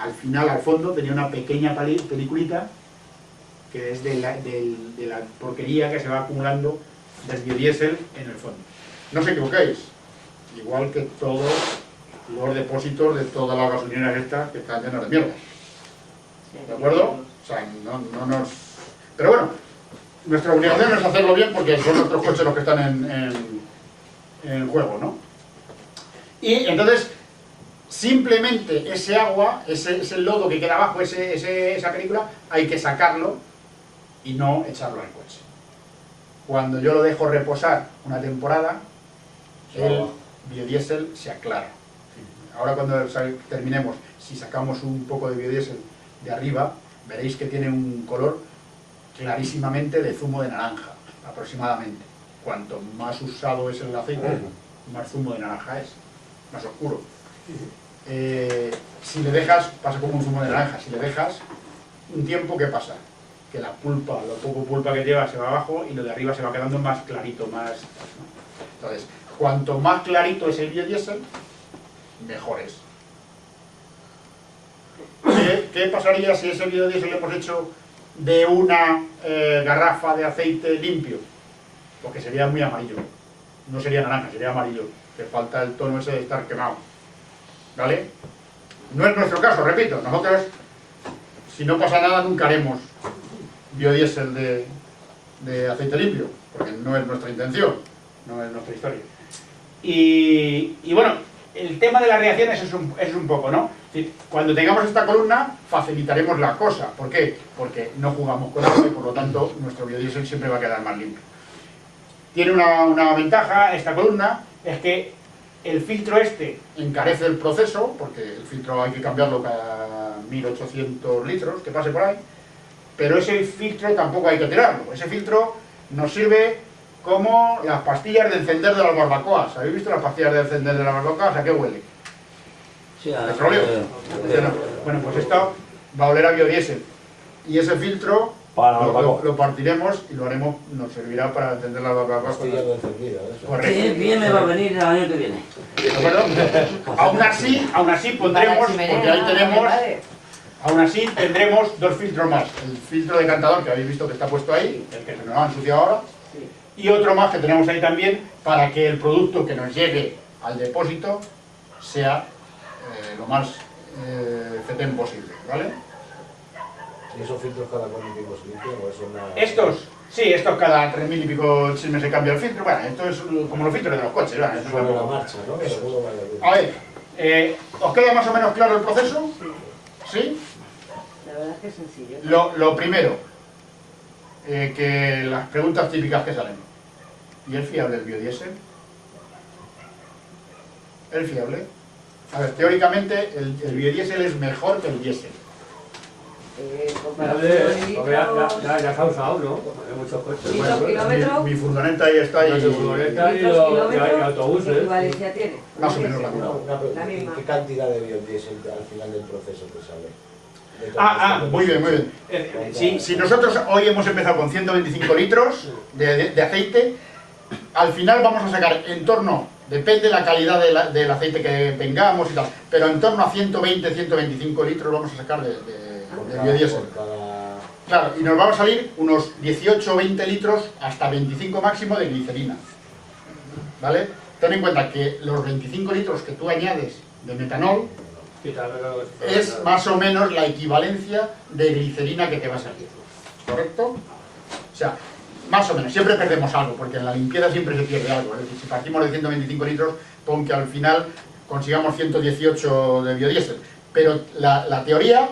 Speaker 1: Al final, al fondo, tenía una pequeña peliculita que es de la porquería que se va acumulando del biodiesel en el fondo. No os equivoquéis, igual que todos los depósitos de todas las gasolineras estas que están llenas de mierda. ¿De acuerdo? O sea, no nos... Pero bueno, nuestra obligación es hacerlo bien porque son nuestros coches los que están en juego, ¿no? Y entonces, simplemente ese agua, ese lodo que queda abajo, esa película, hay que sacarlo y no echarlo al coche. Cuando yo lo dejo reposar una temporada, el biodiesel se aclara. Ahora cuando terminemos, si sacamos un poco de biodiesel de arriba, veréis que tiene un color clarísimamente de zumo de naranja, aproximadamente. Cuanto más usado es el aceite, más zumo de naranja es, más oscuro. Si le dejas, pasa como un zumo de naranja, si le dejas un tiempo, ¿qué pasa? Que la pulpa, lo poco pulpa que lleva se va abajo y lo de arriba se va quedando más clarito, más... Entonces, cuanto más clarito es el biodiesel, mejor es. ¿Qué pasaría si ese biodiesel lo hemos hecho de una garrafa de aceite limpio? Porque sería muy amarillo. No sería naranja, sería amarillo. Que falta el tono ese de estar quemado. ¿Vale? No es nuestro caso, repito. Nosotros, si no pasa nada, nunca haremos biodiesel de aceite limpio. Porque no es nuestra intención. No es nuestra historia. Y bueno, el tema de las reacciones es un poco, ¿no? Cuando tengamos esta columna, facilitaremos la cosa. ¿Por qué? Porque no jugamos con agua y por lo tanto nuestro biodiesel siempre va a quedar más limpio. Tiene una ventaja esta columna, es que el filtro este encarece el proceso, porque el filtro hay que cambiarlo cada 1800 litros que pase por ahí, pero ese filtro tampoco hay que tirarlo. Ese filtro nos sirve como las pastillas de encender de las barbacoas. ¿Habéis visto las pastillas de encender de las barbacoas? ¿A qué huele?
Speaker 5: Sí,
Speaker 1: ¿Petróleo? Bueno, pues esto va a oler a biodiesel. Y ese filtro lo partiremos y lo haremos, nos servirá para encender las barbacoas.
Speaker 2: Pastillas de encendido, eso.
Speaker 1: Correcto.
Speaker 5: Sí, bien me va a venir el año que viene.
Speaker 1: ¿De acuerdo? Aún así pondremos, porque ahí tenemos, aún así tendremos dos filtros más. El filtro decantador que habéis visto que está puesto ahí, el que se nos ha ensuciado ahora, y otro más que tenemos ahí también para que el producto que nos llegue al depósito sea lo más fetén posible, ¿vale?
Speaker 2: ¿Y esos filtros cada cuánto tiempo se limpian o es una...?
Speaker 1: Estos cada 3000 y pico chismes se cambia el filtro. Bueno, esto es como los filtros de los coches, ¿vale?
Speaker 2: Es sobre la marcha, ¿no?
Speaker 1: Eso.
Speaker 2: Seguro vaya bien.
Speaker 1: A ver, ¿os queda más o menos claro el proceso? ¿Sí?
Speaker 3: La verdad es que es sencillo.
Speaker 1: Lo primero, que las preguntas típicas que salen. ¿Y es fiable el biodiesel? ¿Es fiable? A ver, teóricamente el biodiesel es mejor que el diésel.
Speaker 6: Ya se ha usado, ¿no? Hay muchos coches.
Speaker 3: ¿Y los kilómetros?
Speaker 1: Mi furgoneta ahí está y...
Speaker 6: Furgoneta y autobuses.
Speaker 3: ¿Qué equivalencia tiene?
Speaker 1: Más o menos la
Speaker 3: La misma.
Speaker 2: ¿Qué cantidad de biodiesel al final del proceso te sale?
Speaker 1: Muy bien, muy bien. Si nosotros hoy hemos empezado con 125 litros de aceite, al final vamos a sacar en torno, depende de la calidad del aceite que tengamos y tal, pero en torno a 120, 125 litros vamos a sacar de biodiesel. Claro, y nos va a salir unos 18 o 20 litros hasta 25 máximo de glicerina. ¿Vale? Ten en cuenta que los 25 litros que tú añades de metanol es más o menos la equivalencia de glicerina que te va a salir. ¿Correcto? O sea, más o menos, siempre perdemos algo, porque en la limpieza siempre se pierde algo. Es decir, si partimos de 125 litros, pon que al final consigamos 118 de biodiesel. Pero la teoría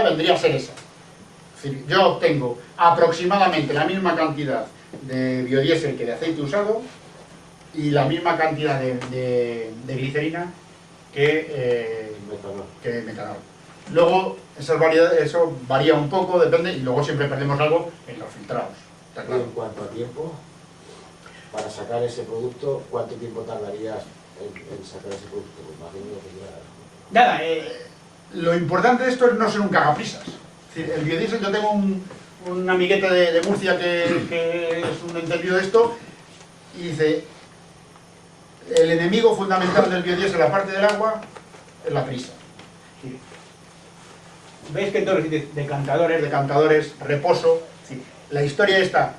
Speaker 1: vendría a ser esa. Es decir, yo obtengo aproximadamente la misma cantidad de biodiesel que de aceite usado y la misma cantidad de glicerina que metanol. Luego, eso varía un poco, depende, y luego siempre perdemos algo en los filtrados. ¿Está
Speaker 2: Y
Speaker 1: claro?
Speaker 2: en cuanto a tiempo, para sacar ese producto, ¿cuánto tiempo tardarías en sacar ese producto? Pues imagino que ya...
Speaker 1: Nada, lo importante de esto es no ser un cagaprisas. Es decir, el biodiesel, yo tengo un amiguete de Murcia que es un entendido de esto, y dice, el enemigo fundamental del biodiesel, aparte del agua, es la prisa. ¿Veis que entonces decantadores, reposo? Sí. La historia está,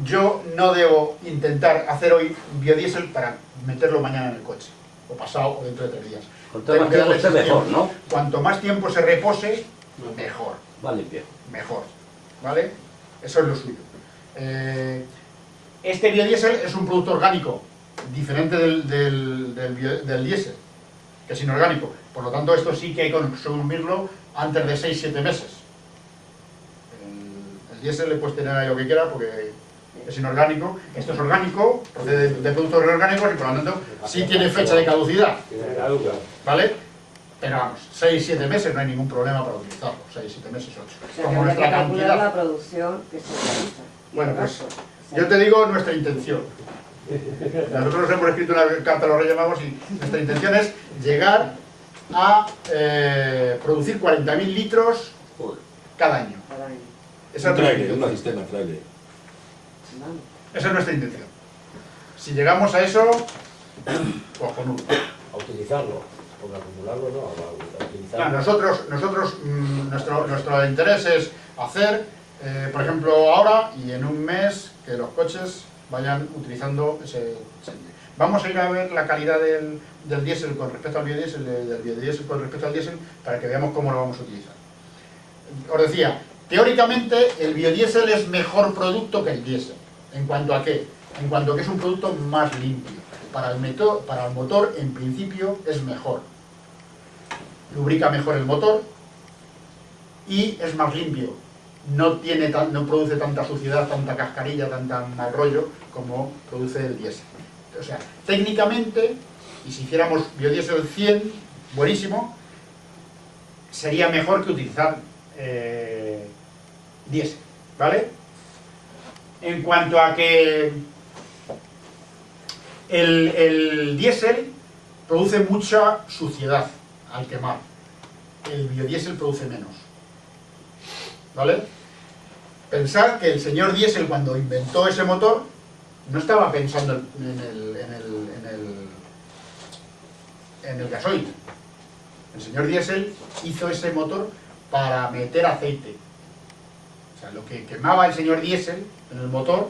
Speaker 1: yo no debo intentar hacer hoy biodiesel para meterlo mañana en el coche, o pasado, o dentro de 3 días.
Speaker 5: Cuanto más tiempo esté mejor, ¿no?
Speaker 1: Cuanto más tiempo se repose, mejor.
Speaker 5: Va limpio.
Speaker 1: Mejor. ¿Vale? Eso es lo suyo. Este biodiesel es un producto orgánico, diferente del diésel, que es inorgánico. Por lo tanto, esto sí que hay que consumirlo antes de 6-7 meses. El diésel le puedes tener ahí lo que quiera porque es inorgánico. Esto es orgánico, procede de productos orgánicos y por lo tanto sí tiene fecha de caducidad. ¿Vale? Pero vamos, 6-7 meses no hay ningún problema para utilizarlo. 6-7 meses, 8.
Speaker 3: O sea, que habría que calcular la producción que se realiza.
Speaker 1: Bueno, pues yo te digo nuestra intención. Nosotros hemos escrito una carta a los Reyes Magos y nuestra intención es llegar a producir 40.000 litros cada año. Esa es nuestra intención.
Speaker 4: sistema trailer.
Speaker 1: Esa es nuestra intención. Si llegamos a eso, cojonudo.
Speaker 2: A utilizarlo, porque acumularlo no, a utilizarlo.
Speaker 1: Claro, nuestro interés es hacer, por ejemplo, ahora y en un mes que los coches vayan utilizando ese. Vamos a ir a ver la calidad del diésel con respecto al biodiesel, del biodiesel con respecto al diésel, para que veamos cómo lo vamos a utilizar. Os decía, teóricamente el biodiesel es mejor producto que el diésel. ¿En cuanto a qué? En cuanto a que es un producto más limpio. Para el motor, en principio, es mejor. Lubrica mejor el motor y es más limpio. No produce tanta suciedad, tanta cascarilla, tanta mal rollo como produce el diésel. O sea, técnicamente, y si hiciéramos biodiesel 100, buenísimo, sería mejor que utilizar diésel, ¿vale? En cuanto a que el diésel produce mucha suciedad al quemar, el biodiesel produce menos, ¿vale? Pensar que el señor diésel, cuando inventó ese motor, no estaba pensando en el gasoil. El señor diésel hizo ese motor para meter aceite. O sea, lo que quemaba el señor diésel en el motor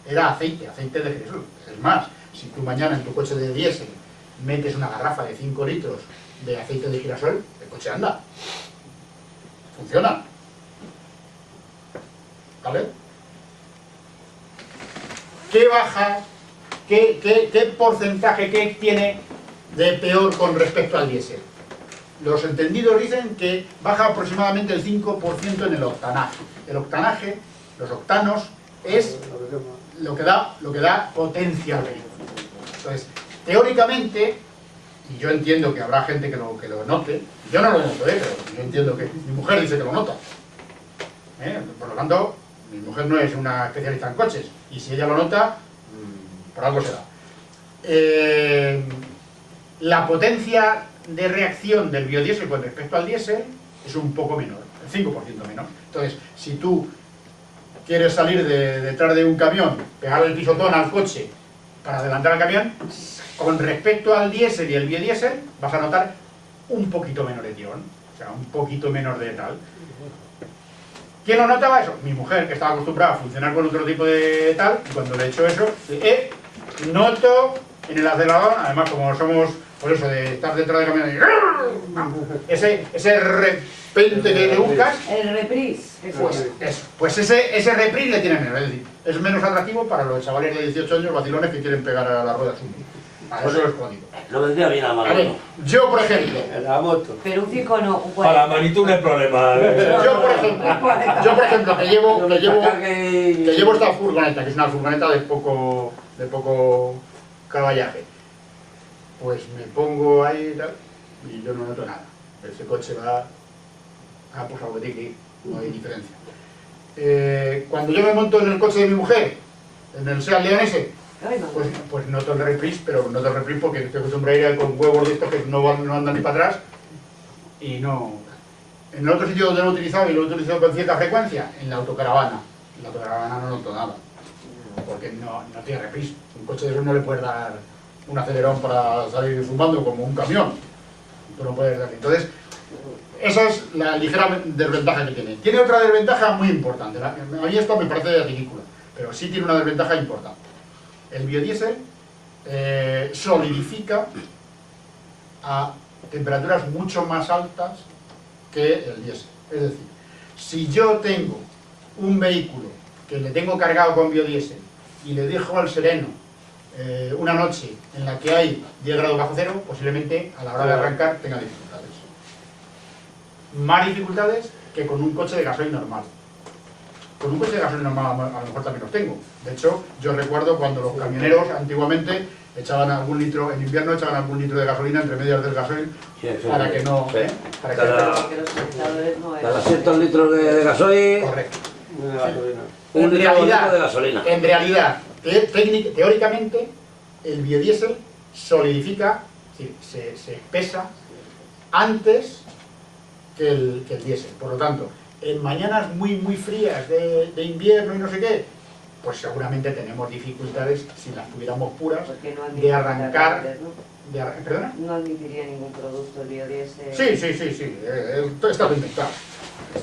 Speaker 1: era aceite de girasol. Es más, si tú mañana en tu coche de diésel metes una garrafa de 5 litros de aceite de girasol, el coche anda. Funciona. ¿Vale? ¿Qué baja? ¿Qué porcentaje tiene de peor con respecto al diésel? Los entendidos dicen que baja aproximadamente el 5% en el octanaje. El octanaje, los octanos, es lo que da potencia al vehículo. Entonces, teóricamente, y yo entiendo que habrá gente que lo note, yo no lo noto, pero yo entiendo que mi mujer dice que lo nota. Por lo tanto, mi mujer no es una especialista en coches, y si ella lo nota, por algo será. La potencia de reacción del biodiesel con respecto al diésel es un poco menor, el 5% menor. Entonces, si tú quieres salir detrás de un camión, pegar el pisotón al coche para adelantar al camión, con respecto al diésel y el biodiesel vas a notar un poquito menor de tirón, o sea, un poquito menos de tal. ¿Quién lo notaba eso? Mi mujer, que estaba acostumbrada a funcionar con otro tipo de tal, y cuando le he hecho eso, noto en el acelerador, además como somos, por eso, de estar detrás del camión, ese repente que le buscas,
Speaker 3: el reprise.
Speaker 1: Pues ese reprise le tiene menos, es decir, es menos atractivo para los chavales de 18 años vacilones que quieren pegar a la rueda suma. Eso es código.
Speaker 5: Lo vendría bien a la
Speaker 1: A ver,
Speaker 5: mano.
Speaker 1: yo por ejemplo,
Speaker 6: La moto.
Speaker 3: Pero un 5 no, un 40.
Speaker 4: Para la manitud no hay problema.
Speaker 1: yo por ejemplo que llevo esta furgoneta, que es una furgoneta de poco caballaje, pues me pongo ahí y tal, y yo no noto nada. Ese coche va pues a lo que tiene que ir, no hay diferencia. Cuando yo me monto en el coche de mi mujer, en el Seat León ese, pues noto el reprise, pero noto el reprise porque estoy acostumbrado a ir con huevos de estos que no andan ni para atrás y no. En otro sitio donde lo he utilizado, y lo he utilizado con cierta frecuencia, en la autocaravana. En la autocaravana no noto nada, porque no tiene reprise. Un coche de esos no le puedes dar un acelerón para salir fumando como un camión. Tú no puedes darle. Entonces, esa es la ligera desventaja que tiene. Tiene otra desventaja muy importante. A mí esto me parece ridículo, pero sí tiene una desventaja importante. El biodiesel solidifica a temperaturas mucho más altas que el diésel. Es decir, si yo tengo un vehículo que le tengo cargado con biodiesel y le dejo al sereno una noche en la que hay 10 grados bajo cero, posiblemente a la hora de arrancar tenga dificultades. Más dificultades que con un coche de gasoil normal. Con un coche de gasoil normal a lo mejor también los tengo. De hecho, yo recuerdo cuando los camioneros antiguamente echaban algún litro, en invierno echaban algún litro de gasolina entre medias del gasoil para que no... para
Speaker 3: Que los espectadores no
Speaker 5: Cada
Speaker 3: eran...
Speaker 5: 100 litros de gasoil,
Speaker 1: Correcto.
Speaker 5: un litro de gasolina.
Speaker 1: En realidad, teóricamente, el biodiesel solidifica, es decir, se espesa antes que el diésel. Por lo tanto, en mañanas muy frías de invierno y no sé qué, pues seguramente tenemos dificultades, si las tuviéramos puras,
Speaker 3: Porque no
Speaker 1: de arrancar...
Speaker 3: antes, ¿no?
Speaker 1: ¿Perdona?
Speaker 3: No admitiría ningún producto el biodiesel.
Speaker 1: Sí, está todo inventado.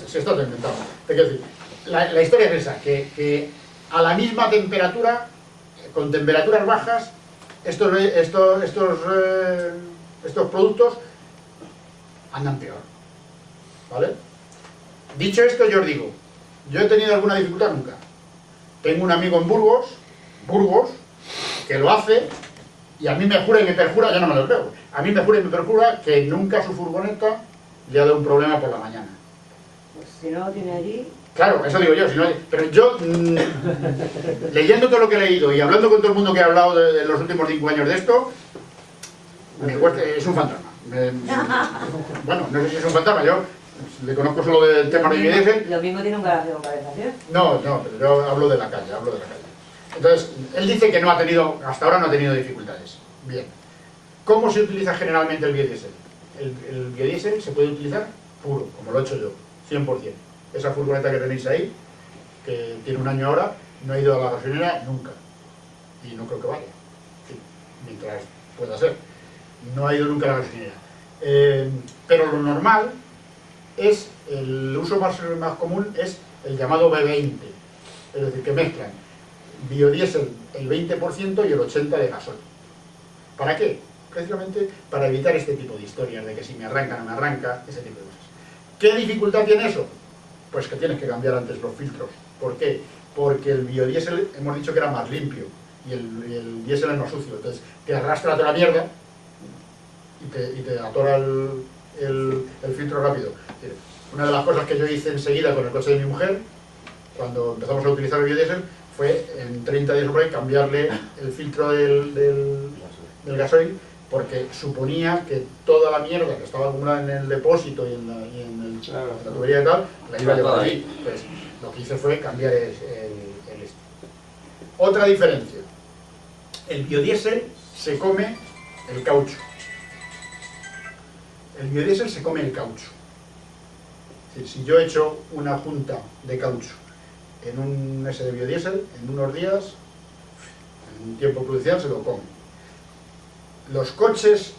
Speaker 1: Sí, está todo inventado. Te quiero decir, la historia es esa, que a la misma temperatura, con temperaturas bajas, estos productos andan peor. ¿Vale? Dicho esto, yo os digo, yo he tenido alguna dificultad nunca. Tengo un amigo en Burgos, que lo hace, y a mí me jura y me perjura, yo no me lo creo, a mí me jura y me perjura que nunca su furgoneta le ha dado un problema por la mañana.
Speaker 3: Pues si no lo tiene allí...
Speaker 1: Claro, eso digo yo, si no, pero yo, leyendo todo lo que he leído y hablando con todo el mundo que ha hablado de los últimos 5 años de esto, me cuesta, es un fantasma. Bueno, no sé si es un fantasma, yo le conozco solo del tema de biodiesel.
Speaker 3: Lo mismo tiene un garaje con calefacción.
Speaker 1: No, pero yo hablo de la calle, Entonces, él dice que no ha tenido, hasta ahora no ha tenido dificultades. Bien. ¿Cómo se utiliza generalmente el biodiesel? El biodiesel se puede utilizar puro, como lo he hecho yo, 100%. Esa furgoneta que tenéis ahí, que tiene un año ahora, no ha ido a la gasolinera nunca. Y no creo que vaya. Sí, mientras pueda ser. No ha ido nunca a la gasolinera. Pero lo normal es, el uso más común es el llamado B20. Es decir, que mezclan biodiesel el 20% y el 80% de gasoil. ¿Para qué? Precisamente para evitar este tipo de historias, de que si me arranca, no me arranca, ese tipo de cosas. ¿Qué dificultad tiene eso? Pues que tienes que cambiar antes los filtros. ¿Por qué? Porque el biodiesel, hemos dicho que era más limpio, y el diésel es más sucio. Entonces, te arrastra toda la mierda y te atora el filtro rápido. Una de las cosas que yo hice enseguida con el coche de mi mujer, cuando empezamos a utilizar el biodiesel, fue en 30 días por ahí cambiarle el filtro del gasoil, porque suponía que toda la mierda que estaba acumulada en el depósito y en la tubería y tal, la iba a llevar ahí. Pues lo que hice fue cambiar el este. Otra diferencia: el biodiesel se come el caucho. El biodiesel se come el caucho. Es decir, si yo echo una junta de caucho en un S de biodiesel, en unos días, en un tiempo prudencial, se lo come. Los coches,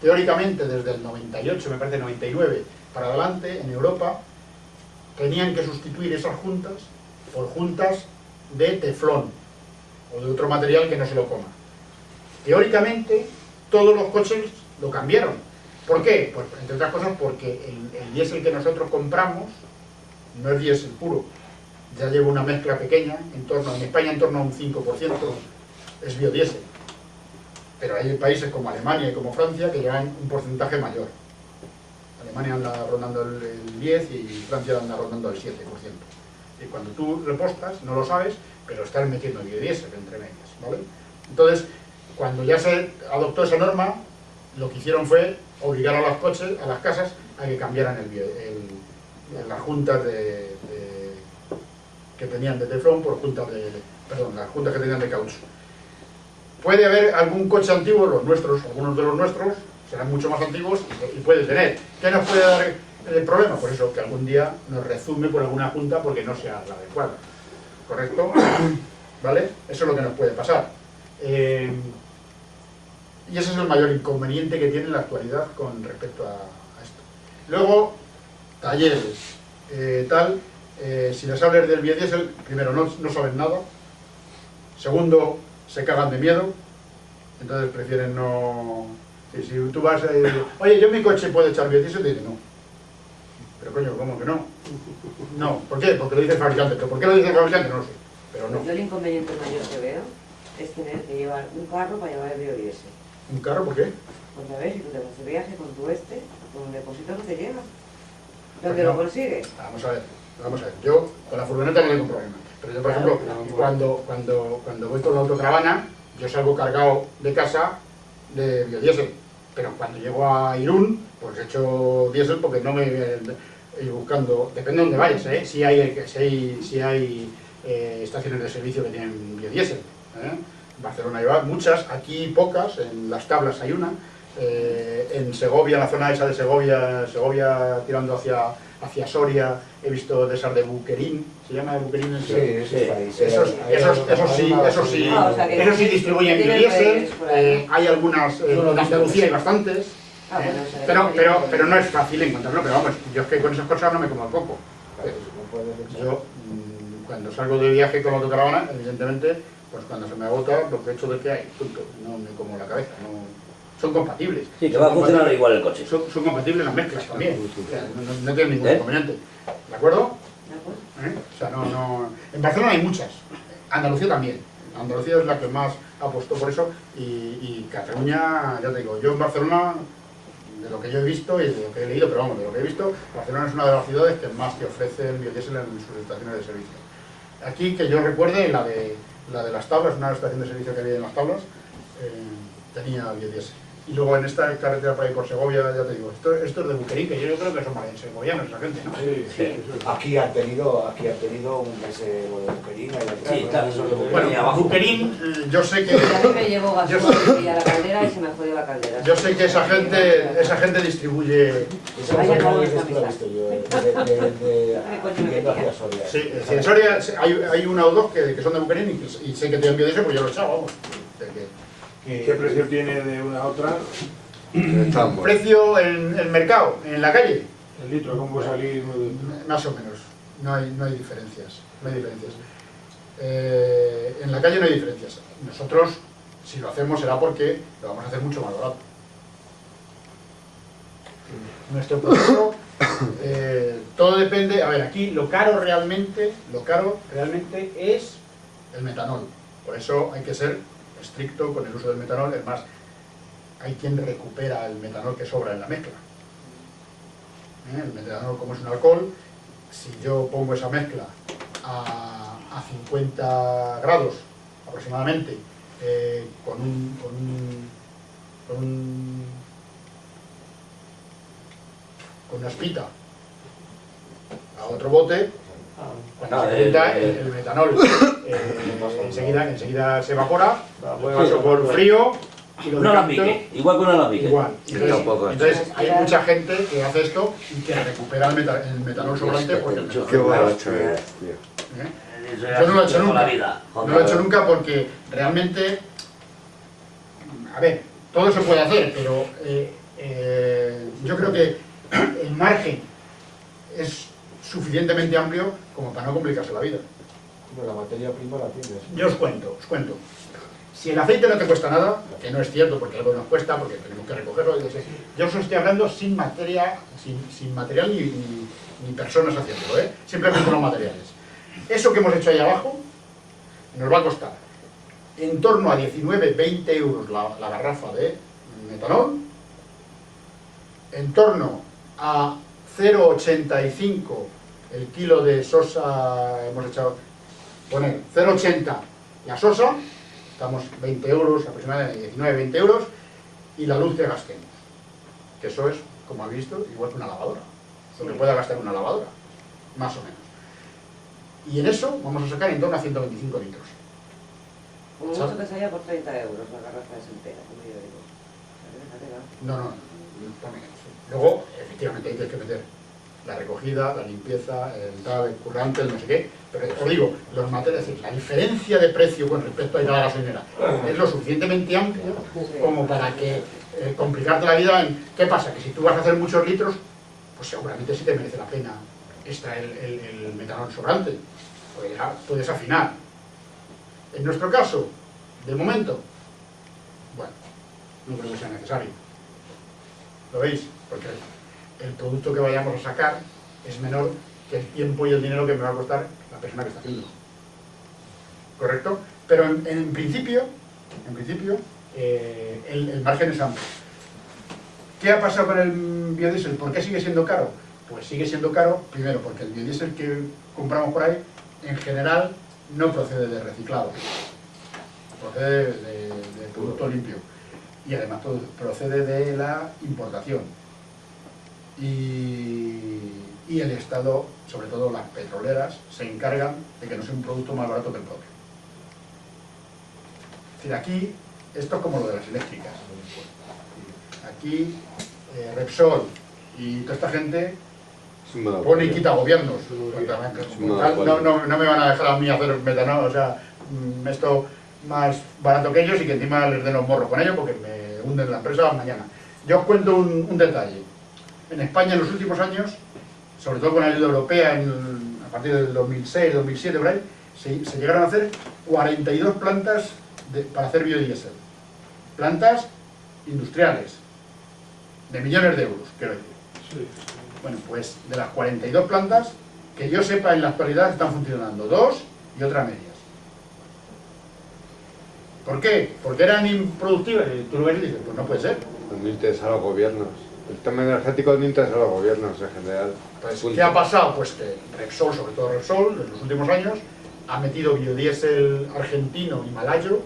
Speaker 1: teóricamente desde el 98, me parece 99, para adelante, en Europa, tenían que sustituir esas juntas por juntas de teflón o de otro material que no se lo coma. Teóricamente, todos los coches lo cambiaron. ¿Por qué? Pues, entre otras cosas, porque el diésel que nosotros compramos no es diésel puro. Ya lleva una mezcla pequeña, en España en torno a un 5% es biodiesel. Pero hay países como Alemania y como Francia que llevan un porcentaje mayor. Alemania anda rondando el 10 y Francia anda rondando el 7%. Y cuando tú repostas, no lo sabes, pero estás metiendo biodiesel entre medias, ¿vale? Entonces, cuando ya se adoptó esa norma, lo que hicieron fue obligar a los coches, a las casas, a que cambiaran las juntas que tenían de teflón por juntas las juntas que tenían de caucho. Puede haber algún coche antiguo, los nuestros, algunos de los nuestros, serán mucho más antiguos y puede tener. ¿Qué nos puede dar el problema? Pues eso, que algún día nos rezume por alguna junta porque no sea la adecuada. ¿Correcto? ¿Vale? Eso es lo que nos puede pasar. Y ese es el mayor inconveniente que tiene en la actualidad con respecto a esto. Luego, talleres, si les hables del biodiesel, primero, no saben nada. Segundo, se cagan de miedo, entonces prefieren no... Si tú vas a decir, oye, yo en mi coche puedo echar biodiesel, te dicen no. Pero coño, ¿cómo que no? No, ¿por qué? Porque lo dice el fabricante. ¿Pero por qué lo dice el fabricante? No lo sé. Pero no.
Speaker 3: Yo el inconveniente mayor que veo es tener que llevar un carro para llevar el biodiesel.
Speaker 1: ¿Un carro por qué?
Speaker 3: Porque a ver, si tú te vas de viaje con tu con un depósito no te llega.
Speaker 1: Pues
Speaker 3: ¿Dónde
Speaker 1: no.
Speaker 3: lo consigues?
Speaker 1: Vamos a ver. Yo con la furgoneta no tengo problema. Pero yo, por ejemplo, cuando voy con la autocaravana, yo salgo cargado de casa de biodiesel. Pero cuando llego a Irún, pues echo diésel porque no me voy a ir buscando, depende de dónde vayas, ¿eh? Si hay estaciones de servicio que tienen biodiesel. En Barcelona hay muchas, aquí pocas, en Las Tablas hay una, en Segovia, en la zona esa de Segovia tirando hacia Soria, he visto de esas de Buquerín, ¿se llama de Buquerín? Eso sí distribuyen biodiesel, hay alguas, en Andalucía hay bastantes, pero no es fácil encontrarlo, pero vamos, yo es que con esas cosas no me como el coco. Yo, cuando salgo de viaje con la autocaravana, evidentemente, pues cuando se me agota, lo que he hecho de que hay, punto, no me como la cabeza, no... Son compatibles.
Speaker 5: Sí, que va a funcionar igual el coche.
Speaker 1: Son compatibles las mezclas también. No tienen ningún inconveniente. ¿De acuerdo? O sea, no... En Barcelona hay muchas. Andalucía también. Andalucía es la que más apostó por eso. Y Cataluña, ya te digo, yo en Barcelona, de lo que yo he visto y de lo que he leído, pero vamos, de lo que he visto, Barcelona es una de las ciudades que más te ofrece el biodiesel en sus estaciones de servicio. Aquí, que yo recuerde, la de Las Tablas, una estación de servicio que había en Las Tablas, tenía biodiesel. Y luego en esta carretera para ir por Segovia, ya te digo, esto es de Buquerín, que yo creo que son segovianos esa gente, ¿no?
Speaker 2: Sí. Aquí han tenido un mes de Buquerín, ahí atrás.
Speaker 5: Sí, está.
Speaker 1: Bueno, Buquerín, yo sé que...
Speaker 3: A mí me llevó gasoil a la caldera y se me jodió la caldera.
Speaker 1: Yo sé que esa gente distribuye...
Speaker 3: Vaya con esta
Speaker 2: Eso lo he visto yo, yendo hacia Soria.
Speaker 1: Sí, en Soria hay una o dos que son de Buquerín y sé que tienen biodiesel, pues yo lo he echado, vamos.
Speaker 6: ¿Qué precio tiene de una a otra?
Speaker 1: Precio en el mercado, en la calle,
Speaker 6: El litro, ¿cómo puede salir?
Speaker 1: más o menos, no hay diferencias, en la calle no hay diferencias. Nosotros, si lo hacemos, será porque lo vamos a hacer mucho más barato. Nuestro proceso, todo depende, a ver, aquí lo caro realmente es el metanol. Por eso hay que ser estricto con el uso del metanol. Es más, hay quien recupera el metanol que sobra en la mezcla. El metanol, como es un alcohol, si yo pongo esa mezcla a 50 grados aproximadamente, con una espita a otro bote, cuando se calienta el metanol enseguida se evapora, paso por frío y lo
Speaker 5: Un alambique, igual que un alambique.
Speaker 1: igual. Entonces hay mucha gente que hace esto y que recupera el metanol sobrante porque el metanol
Speaker 7: Qué borracho es, tío.
Speaker 1: Yo no lo he hecho nunca. No lo he hecho nunca porque realmente, a ver, todo se puede hacer, pero yo creo que el margen es suficientemente amplio como para no complicarse la vida.
Speaker 2: Bueno, la materia prima la tienes.
Speaker 1: Yo os cuento. Si el aceite no te cuesta nada, que no es cierto porque algo nos cuesta, porque tenemos que recogerlo, yo os estoy hablando sin material ni personas haciéndolo, simplemente los materiales. Eso que hemos hecho ahí abajo nos va a costar en torno a 19-20 euros la garrafa de metanol, en torno a 0,85 el kilo de sosa, hemos echado, poner 0,80 la sosa, estamos 20 euros, aproximadamente 19-20 euros, y la luz que gastemos, que eso es, como habéis visto, igual que una lavadora, lo que pueda gastar una lavadora, más o menos. Y en eso vamos a sacar en torno a 125 litros.
Speaker 3: Como mucho que se haya por 30 euros la garrafa de entera, como yo digo.
Speaker 1: No. Luego, efectivamente, hay que meter la recogida, la limpieza, el currante, el no sé qué, pero os digo, los materiales, la diferencia de precio con respecto a ir a la gasolinera es lo suficientemente amplia como para que complicarte la vida en ¿qué pasa? Que si tú vas a hacer muchos litros, pues seguramente sí te merece la pena extraer el metanol sobrante, porque ya puedes afinar. En nuestro caso, de momento, bueno, no creo que sea necesario. ¿Lo veis? Porque el producto que vayamos a sacar es menor que el tiempo y el dinero que me va a costar la persona que está haciéndolo. ¿Correcto? Pero en principio, el margen es amplio. ¿Qué ha pasado con el biodiesel? ¿Por qué sigue siendo caro? Pues sigue siendo caro, primero, porque el biodiesel que compramos por ahí, en general, no procede de reciclado. Procede de producto limpio. Y además procede de la importación. Y el Estado, sobre todo las petroleras, se encargan de que no sea un producto más barato que el propio. Es decir, aquí, esto es como lo de las eléctricas. Aquí, Repsol y toda esta gente pone y quita gobiernos. No me van a dejar a mí hacer metanol, o sea, esto más barato que ellos y que encima les den los morros con ello porque me hunden la empresa mañana. Yo os cuento un detalle. En España en los últimos años, sobre todo con la ayuda europea, a partir del 2006, 2007, por ahí, se llegaron a hacer 42 plantas para hacer biodiesel. Plantas industriales, de millones de euros, quiero decir.
Speaker 6: Sí.
Speaker 1: Bueno, pues de las 42 plantas, que yo sepa en la actualidad están funcionando 2 y otras medias. ¿Por qué? Porque eran improductivas. Tú lo ves y dices, pues no puede ser.
Speaker 8: No interesa a los gobiernos. El tema energético no interesa a los gobiernos en general.
Speaker 1: Pues, ¿qué ha pasado? Pues que Repsol, sobre todo Repsol, en los últimos años, ha metido biodiesel argentino y malayo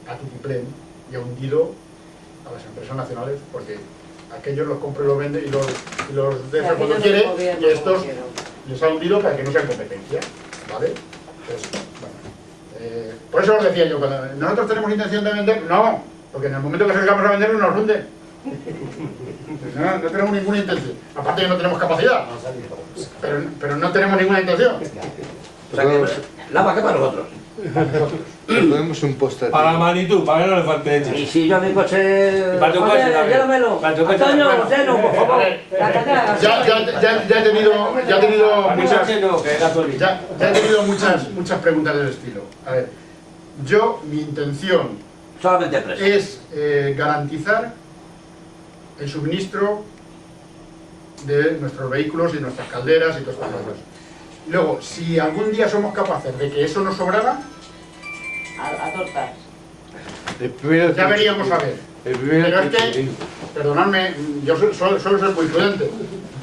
Speaker 1: a tutiplén y ha hundido a las empresas nacionales porque aquellos los compra y los vende y los deja cuando quiere y estos les ha hundido para que no sean competencia, ¿vale? Entonces, bueno, por eso os decía yo, cuando nosotros tenemos intención de vender, no, porque en el momento que salgamos a venderlo nos hunde. No tenemos ninguna intención, aparte que no tenemos capacidad, pero no tenemos ninguna intención.
Speaker 5: O sea que la vaca para nosotros.
Speaker 8: Ponemos un póster.
Speaker 6: Para la magnitud, para que no le falte
Speaker 5: Y
Speaker 6: leche.
Speaker 5: si yo a mi coche...
Speaker 6: Para tu coche también.
Speaker 5: Llévamelo.
Speaker 6: Para tu coche
Speaker 5: Antonio,
Speaker 6: también.
Speaker 5: lleno, por favor.
Speaker 1: Ya he tenido
Speaker 6: Para mi
Speaker 1: muchas...
Speaker 6: coche no, que es gasolina.
Speaker 1: Ya he tenido muchas preguntas del estilo. A ver, mi intención
Speaker 5: Solamente el precio.
Speaker 1: es garantizar el suministro de nuestros vehículos y nuestras calderas y todas estas cosas. Luego, si algún día somos capaces de que eso nos sobrara,
Speaker 3: A tortas.
Speaker 1: ya veríamos a ver. Pero es que, perdonadme, yo suelo ser muy prudente.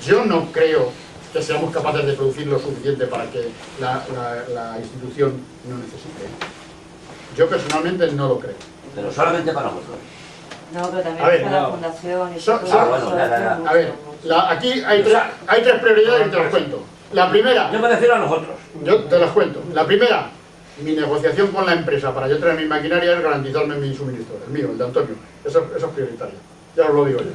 Speaker 1: Yo no creo que seamos capaces de producir lo suficiente para que la institución no necesite. Yo personalmente no lo creo.
Speaker 5: Pero solamente para nosotros.
Speaker 3: No, pero también
Speaker 1: A ver,
Speaker 3: está la
Speaker 6: no.
Speaker 3: fundación y
Speaker 1: So-
Speaker 3: todo
Speaker 1: so-
Speaker 3: eso,
Speaker 5: bueno, ya.
Speaker 1: A ver, aquí hay tres prioridades y te las cuento. La primera,
Speaker 5: Yo me refiero a nosotros.
Speaker 1: yo te las cuento. La primera, mi negociación con la empresa para yo traer mi maquinaria es garantizarme mi suministro, el mío, el de Antonio. Eso es prioritario. Ya os lo digo yo.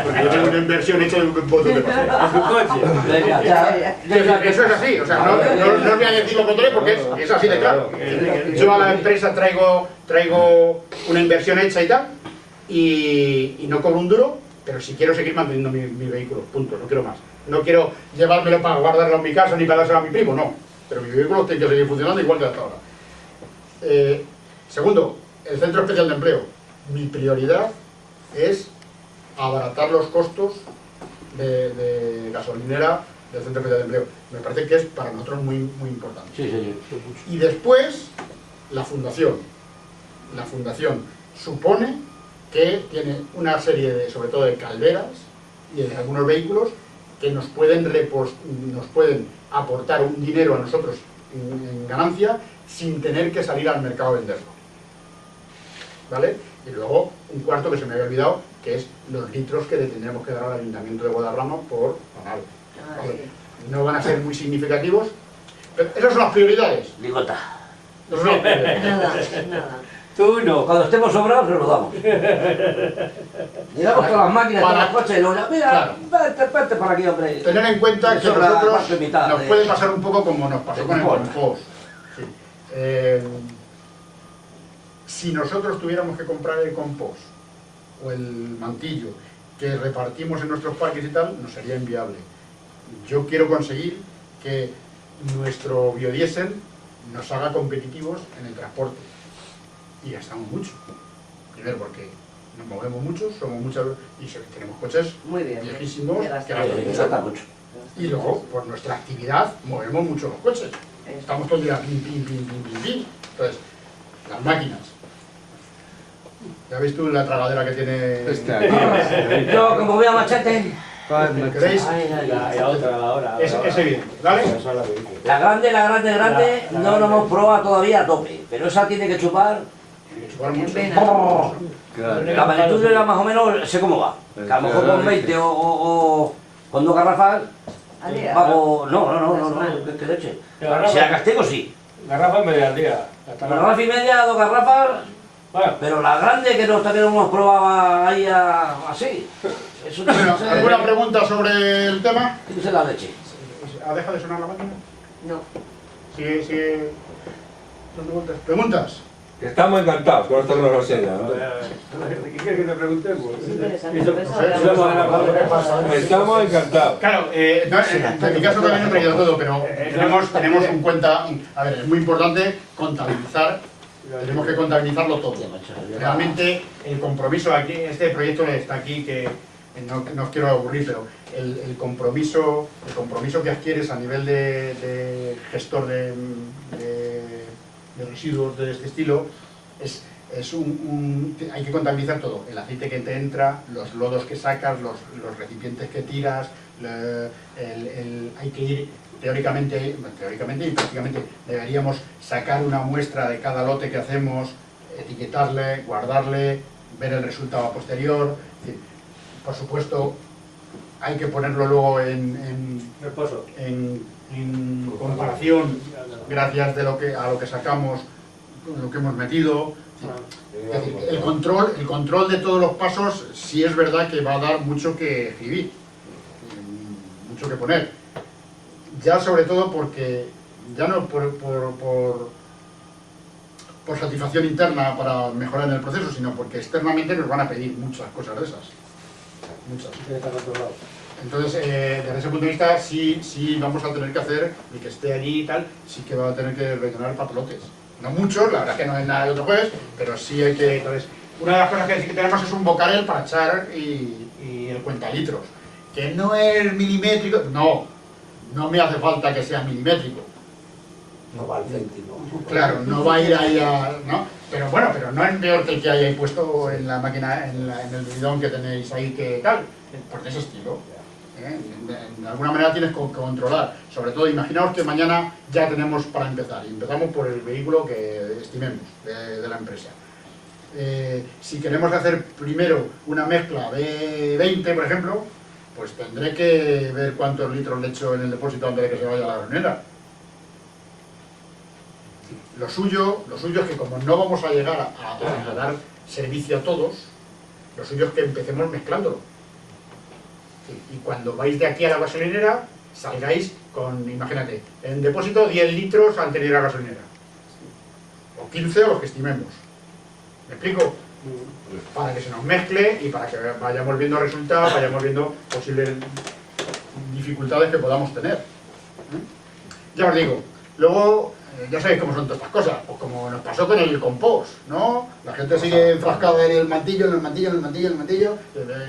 Speaker 1: Porque yo tengo una inversión hecha de un montón de cosas.
Speaker 6: A tu coche.
Speaker 5: Venga, ya.
Speaker 1: Eso es así, o sea, no os voy a decir lo contrario porque es así de claro. Yo a la empresa traigo una inversión hecha y tal, y no cobro un duro, pero si quiero seguir manteniendo mi vehículo, punto, no quiero más. No quiero llevármelo para guardarlo en mi casa ni para dárselo a mi primo, no. Pero mi vehículo tiene que seguir funcionando igual que hasta ahora. Segundo, el Centro Especial de Empleo. Mi prioridad es abaratar los costos de gasolinera del Centro Especial de Empleo. Me parece que es para nosotros muy importante.
Speaker 5: Sí, sí, sí.
Speaker 1: Y después, la fundación. La fundación supone que tiene una serie de, sobre todo de calderas y de algunos vehículos que nos pueden aportar un dinero a nosotros en ganancia sin tener que salir al mercado a venderlo. ¿Vale? Y luego, un cuarto que se me había olvidado, que es los litros que le tendremos que dar al Ayuntamiento de Guadarrama por canal. ¿Vale? No van a ser muy significativos, pero esas son las prioridades.
Speaker 5: Ligota.
Speaker 1: Esas son las prioridades.
Speaker 3: Nada.
Speaker 6: Tú no.
Speaker 5: Cuando estemos sobrados, se lo damos. Miramos todas las máquinas, todos los coches y luego ya, mira, vete para aquí, hombre.
Speaker 1: Tener en cuenta que
Speaker 5: Sobra
Speaker 1: nosotros
Speaker 5: más que mitad
Speaker 1: nos
Speaker 5: de-
Speaker 1: puede pasar un poco como nos pasó
Speaker 5: de
Speaker 1: con el
Speaker 5: compost.
Speaker 1: compost. Sí. Si nosotros tuviéramos que comprar el compost o el mantillo que repartimos en nuestros parques y tal, nos sería inviable. Yo quiero conseguir que nuestro biodiesel nos haga competitivos en el transporte. Y gastamos mucho. Primero porque nos movemos mucho, somos muchas y tenemos coches
Speaker 3: Muy bien.
Speaker 1: viejísimos que
Speaker 5: Eso está mucho.
Speaker 1: y luego por nuestra actividad movemos mucho los coches. Estamos todo el día pim, pim, pim, pim, pim, pim. Entonces, las máquinas. ¿Ya ves tú la tragadera que tiene?
Speaker 5: Yo, como voy a machete,
Speaker 1: ¿Queréis?
Speaker 6: La otra, ahora.
Speaker 1: Es evidente, ¿vale?
Speaker 2: Eso es lo que dice.
Speaker 5: la grande, no lo hemos probado todavía a tope, pero esa tiene que chupar.
Speaker 1: Hay que chupar mucho.
Speaker 5: ¡Brrr! La magnitud era más o menos, sé cómo va. Que a lo mejor con 20 o con 2 garrafas,
Speaker 3: Al día.
Speaker 5: vamos, no, qué leche. Si la castigo sí.
Speaker 6: Garrafa media al día. Hasta
Speaker 5: Una garrafa y media, 2 garrafas,
Speaker 6: Bueno,
Speaker 5: pero la grande que no hemos probado ahí así. Eso tiene
Speaker 1: Bueno,
Speaker 5: que ser-
Speaker 1: ¿alguna pregunta sobre el tema?
Speaker 5: tiene que ser la leche.
Speaker 1: ¿Ha dejado de sonar la máquina?
Speaker 3: No.
Speaker 1: Sigue. ¿Son preguntas? ¿Preguntas?
Speaker 4: Estamos encantados con esta tecnología. ¿no?
Speaker 6: ¿qué quieres que te preguntemos?
Speaker 3: Es interesante.
Speaker 6: Eso-
Speaker 3: Por eso
Speaker 1: no sé,
Speaker 3: hablamos.
Speaker 4: Estamos encantados.
Speaker 1: Claro, en mi caso también he traído todo, pero tenemos en cuenta, a ver, es muy importante contabilizar, tenemos que contabilizarlo todo. Realmente el compromiso aquí, este proyecto está aquí que no os quiero aburrir, pero el compromiso que adquieres a nivel de gestor de residuos de este estilo es hay que contabilizar todo, el aceite que te entra, los lodos que sacas, los recipientes que tiras, hay que ir teóricamente y prácticamente deberíamos sacar una muestra de cada lote que hacemos, etiquetarle, guardarle, ver el resultado a posterior. Es decir, por supuesto, hay que ponerlo luego en comparación, gracias a lo que sacamos, con lo que hemos metido. Es decir, el control de todos los pasos sí es verdad que va a dar mucho que escribir, mucho que poner. Ya sobre todo porque, ya no por satisfacción interna para mejorar en el proceso, sino porque externamente nos van a pedir muchas cosas de esas. Muchas. Entonces, desde ese punto de vista, sí vamos a tener que hacer, y que esté allí y tal, sí que va a tener que rellenar papelotes. No muchos, la verdad que no es nada de otro jueves, pero sí hay que... Entonces, una de las cosas que sí que tenemos es un bocarel para echar y el cuentalitros. Que no es milimétrico, no me hace falta que sea milimétrico.
Speaker 2: No va al céntimo.
Speaker 1: Claro, no va a ir ahí a... ¿no? Pero bueno, pero no es peor que el que hayáis puesto en la máquina, en el bidón que tenéis ahí que tal, por ese estilo. De alguna manera tienes que controlar. Sobre todo, imaginaos que mañana ya tenemos para empezar. Y empezamos por el vehículo que estimemos de la empresa. Si queremos hacer primero una mezcla de 20, por ejemplo, pues tendré que ver cuántos litros le echo en el depósito antes de que se vaya a la gasolinera. Lo suyo es que como no vamos a llegar a dar servicio a todos, lo suyo es que empecemos mezclándolo. Y cuando vais de aquí a la gasolinera, salgáis con, imagínate, en depósito 10 litros antes de ir a la gasolinera. O 15 o los que estimemos. ¿Me explico? Para que se nos mezcle y para que vayamos viendo resultados, vayamos viendo posibles dificultades que podamos tener. Ya os digo, luego... ya sabéis cómo son todas estas cosas, pues como nos pasó con el compost, ¿no? La gente sigue enfrascada en el mantillo,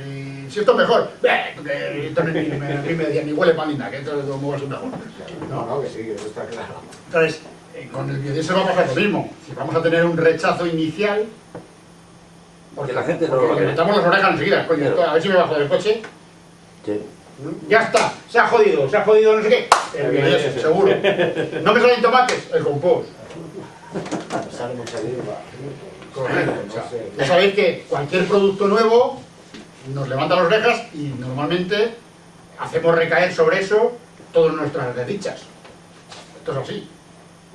Speaker 1: y si esto es mejor, porque esto ni huele para linda, que esto va a ser mejor.
Speaker 2: No, que sí, que eso está claro.
Speaker 1: Entonces, con el biodiesel va a pasar lo mismo. Si vamos a tener un rechazo inicial,
Speaker 5: Porque la gente no lo
Speaker 1: porque
Speaker 5: ve.
Speaker 1: metamos las orejas enseguida, coño, esto, a ver si me bajo del coche.
Speaker 5: Sí.
Speaker 1: Ya está, se ha jodido no sé qué. El biodiesel, seguro. No me salen tomates, el compost.
Speaker 2: Sale mucha hierba.
Speaker 1: Correcto. O sea, ya sabéis que cualquier producto nuevo nos levanta las orejas y normalmente hacemos recaer sobre eso todas nuestras desdichas. Esto es así.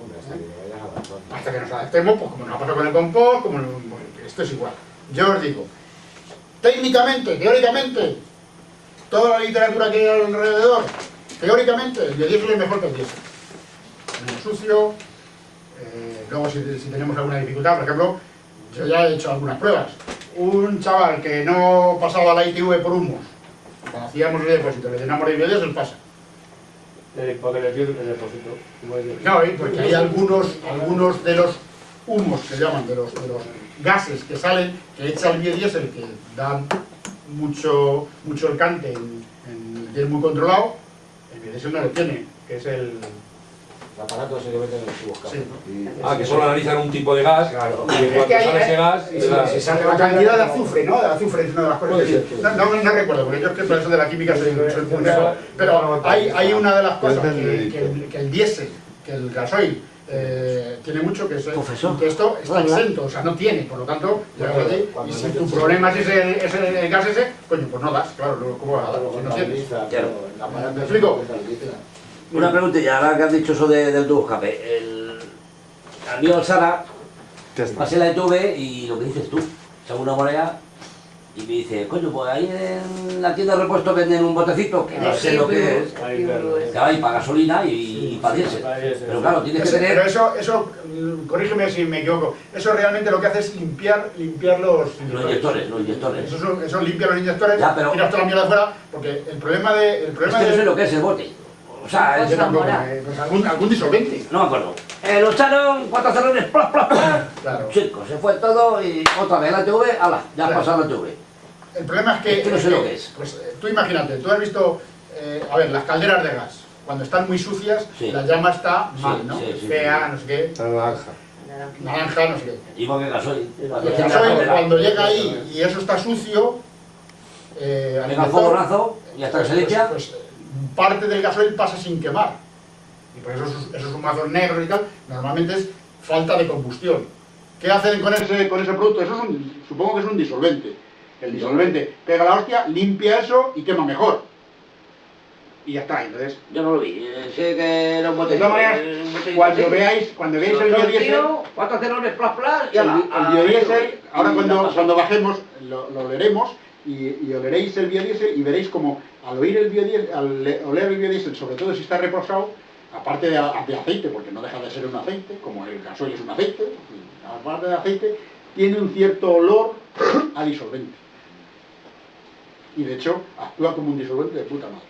Speaker 2: Hombre, hasta que te vayas adaptando.
Speaker 1: Hasta que nos adaptemos, pues como nos ha pasado con el compost, esto es igual. Yo os digo, técnicamente, teóricamente, toda la literatura que hay alrededor, teóricamente, el biodiesel es mejor que el diésel. Menos sucio. Luego, si tenemos alguna dificultad, por ejemplo, yo ya he hecho algunas pruebas. Un chaval que no pasaba la ITV por humos, cuando hacíamos el depósito, le llenamos de biodiesel, pasa.
Speaker 6: Porque le pido el depósito.
Speaker 1: No, porque hay algunos de los humos que llaman, de los gases que salen, que echa el biodiesel, que da mucho el cante y es muy controlado, el biodiesel no lo tiene, que es el
Speaker 2: aparato ese que meten en los tubos
Speaker 1: sí.
Speaker 4: Ah, que solo analizan un tipo de gas,
Speaker 2: Claro.
Speaker 4: y en cuanto sale ese gas...
Speaker 1: Si sale la cantidad de azufre, ¿no? De azufre es una de las cosas que no recuerdo, porque yo es que por eso de la química soy muy nuevo. Pero hay una de las cosas que el diésel, que el gasoil, tiene mucho que esto está exento, o sea, no tiene, por lo tanto, y si tu problema es el gas ese, coño, pues no das, claro, ¿cómo vas a dar? Si no tienes. ¿Me explico?
Speaker 5: Una preguntilla, ahora que has dicho eso del tubo escape. Al mío Sara, pasé la ETV y lo que dices tú, saco una moneda y me dice, coño, pues ahí en la tienda de repuesto venden un botecito, que no sé lo que es, que hay para gasolina y para diésel. Pero claro, tienes que tener...
Speaker 1: Pero eso, corrígeme si me equivoco, eso realmente lo que hace es limpiar los inyectores.
Speaker 5: Los inyectores.
Speaker 1: Eso limpia los inyectores,
Speaker 5: ya, pero...
Speaker 1: tiras toda la mierda afuera, porque el problema de...
Speaker 5: es que no sé lo que es el bote. O sea,
Speaker 1: yo tampoco, pues algún disolvente.
Speaker 5: No me acuerdo. Lo echaron, 4 salones, ¡plaf, plaf, plaf!
Speaker 1: Claro.
Speaker 5: Chico, se fue todo y otra vez la TV, ala, ya ha pasado la TV.
Speaker 1: El problema es que...
Speaker 5: no sé lo que es.
Speaker 1: Pues tú imagínate, tú has visto, a ver, las calderas de gas, cuando están muy sucias, la llama está mal, ¿no? Fea, no sé qué. Naranja, no sé qué.
Speaker 5: Y porque gasoil.
Speaker 1: Y el gasoil, cuando llega ahí y eso está sucio,
Speaker 5: venga fogonazo y hasta que se le echa.
Speaker 1: Pues parte del gasoil pasa sin quemar. Y por eso esos humazos negros y tal, normalmente es falta de combustión. ¿Qué hacen con ese producto? Eso supongo que es un disolvente. El disolvente pega la hostia, limpia eso y quema mejor. Y ya está, entonces...
Speaker 5: Yo no lo vi, sé que era un botellín.
Speaker 1: De todas maneras, cuando veáis el biodiesel...
Speaker 5: 4 cerones, plas, plas, y
Speaker 1: el biodiesel, ahora cuando bajemos lo oleremos y oleréis el biodiesel y veréis como al oler el biodiesel, sobre todo si está reposado, aparte de aceite, porque no deja de ser un aceite, como el gasoil es un aceite, aparte de aceite, tiene un cierto olor a disolvente. Y de hecho, actúa como un disolvente de puta madre.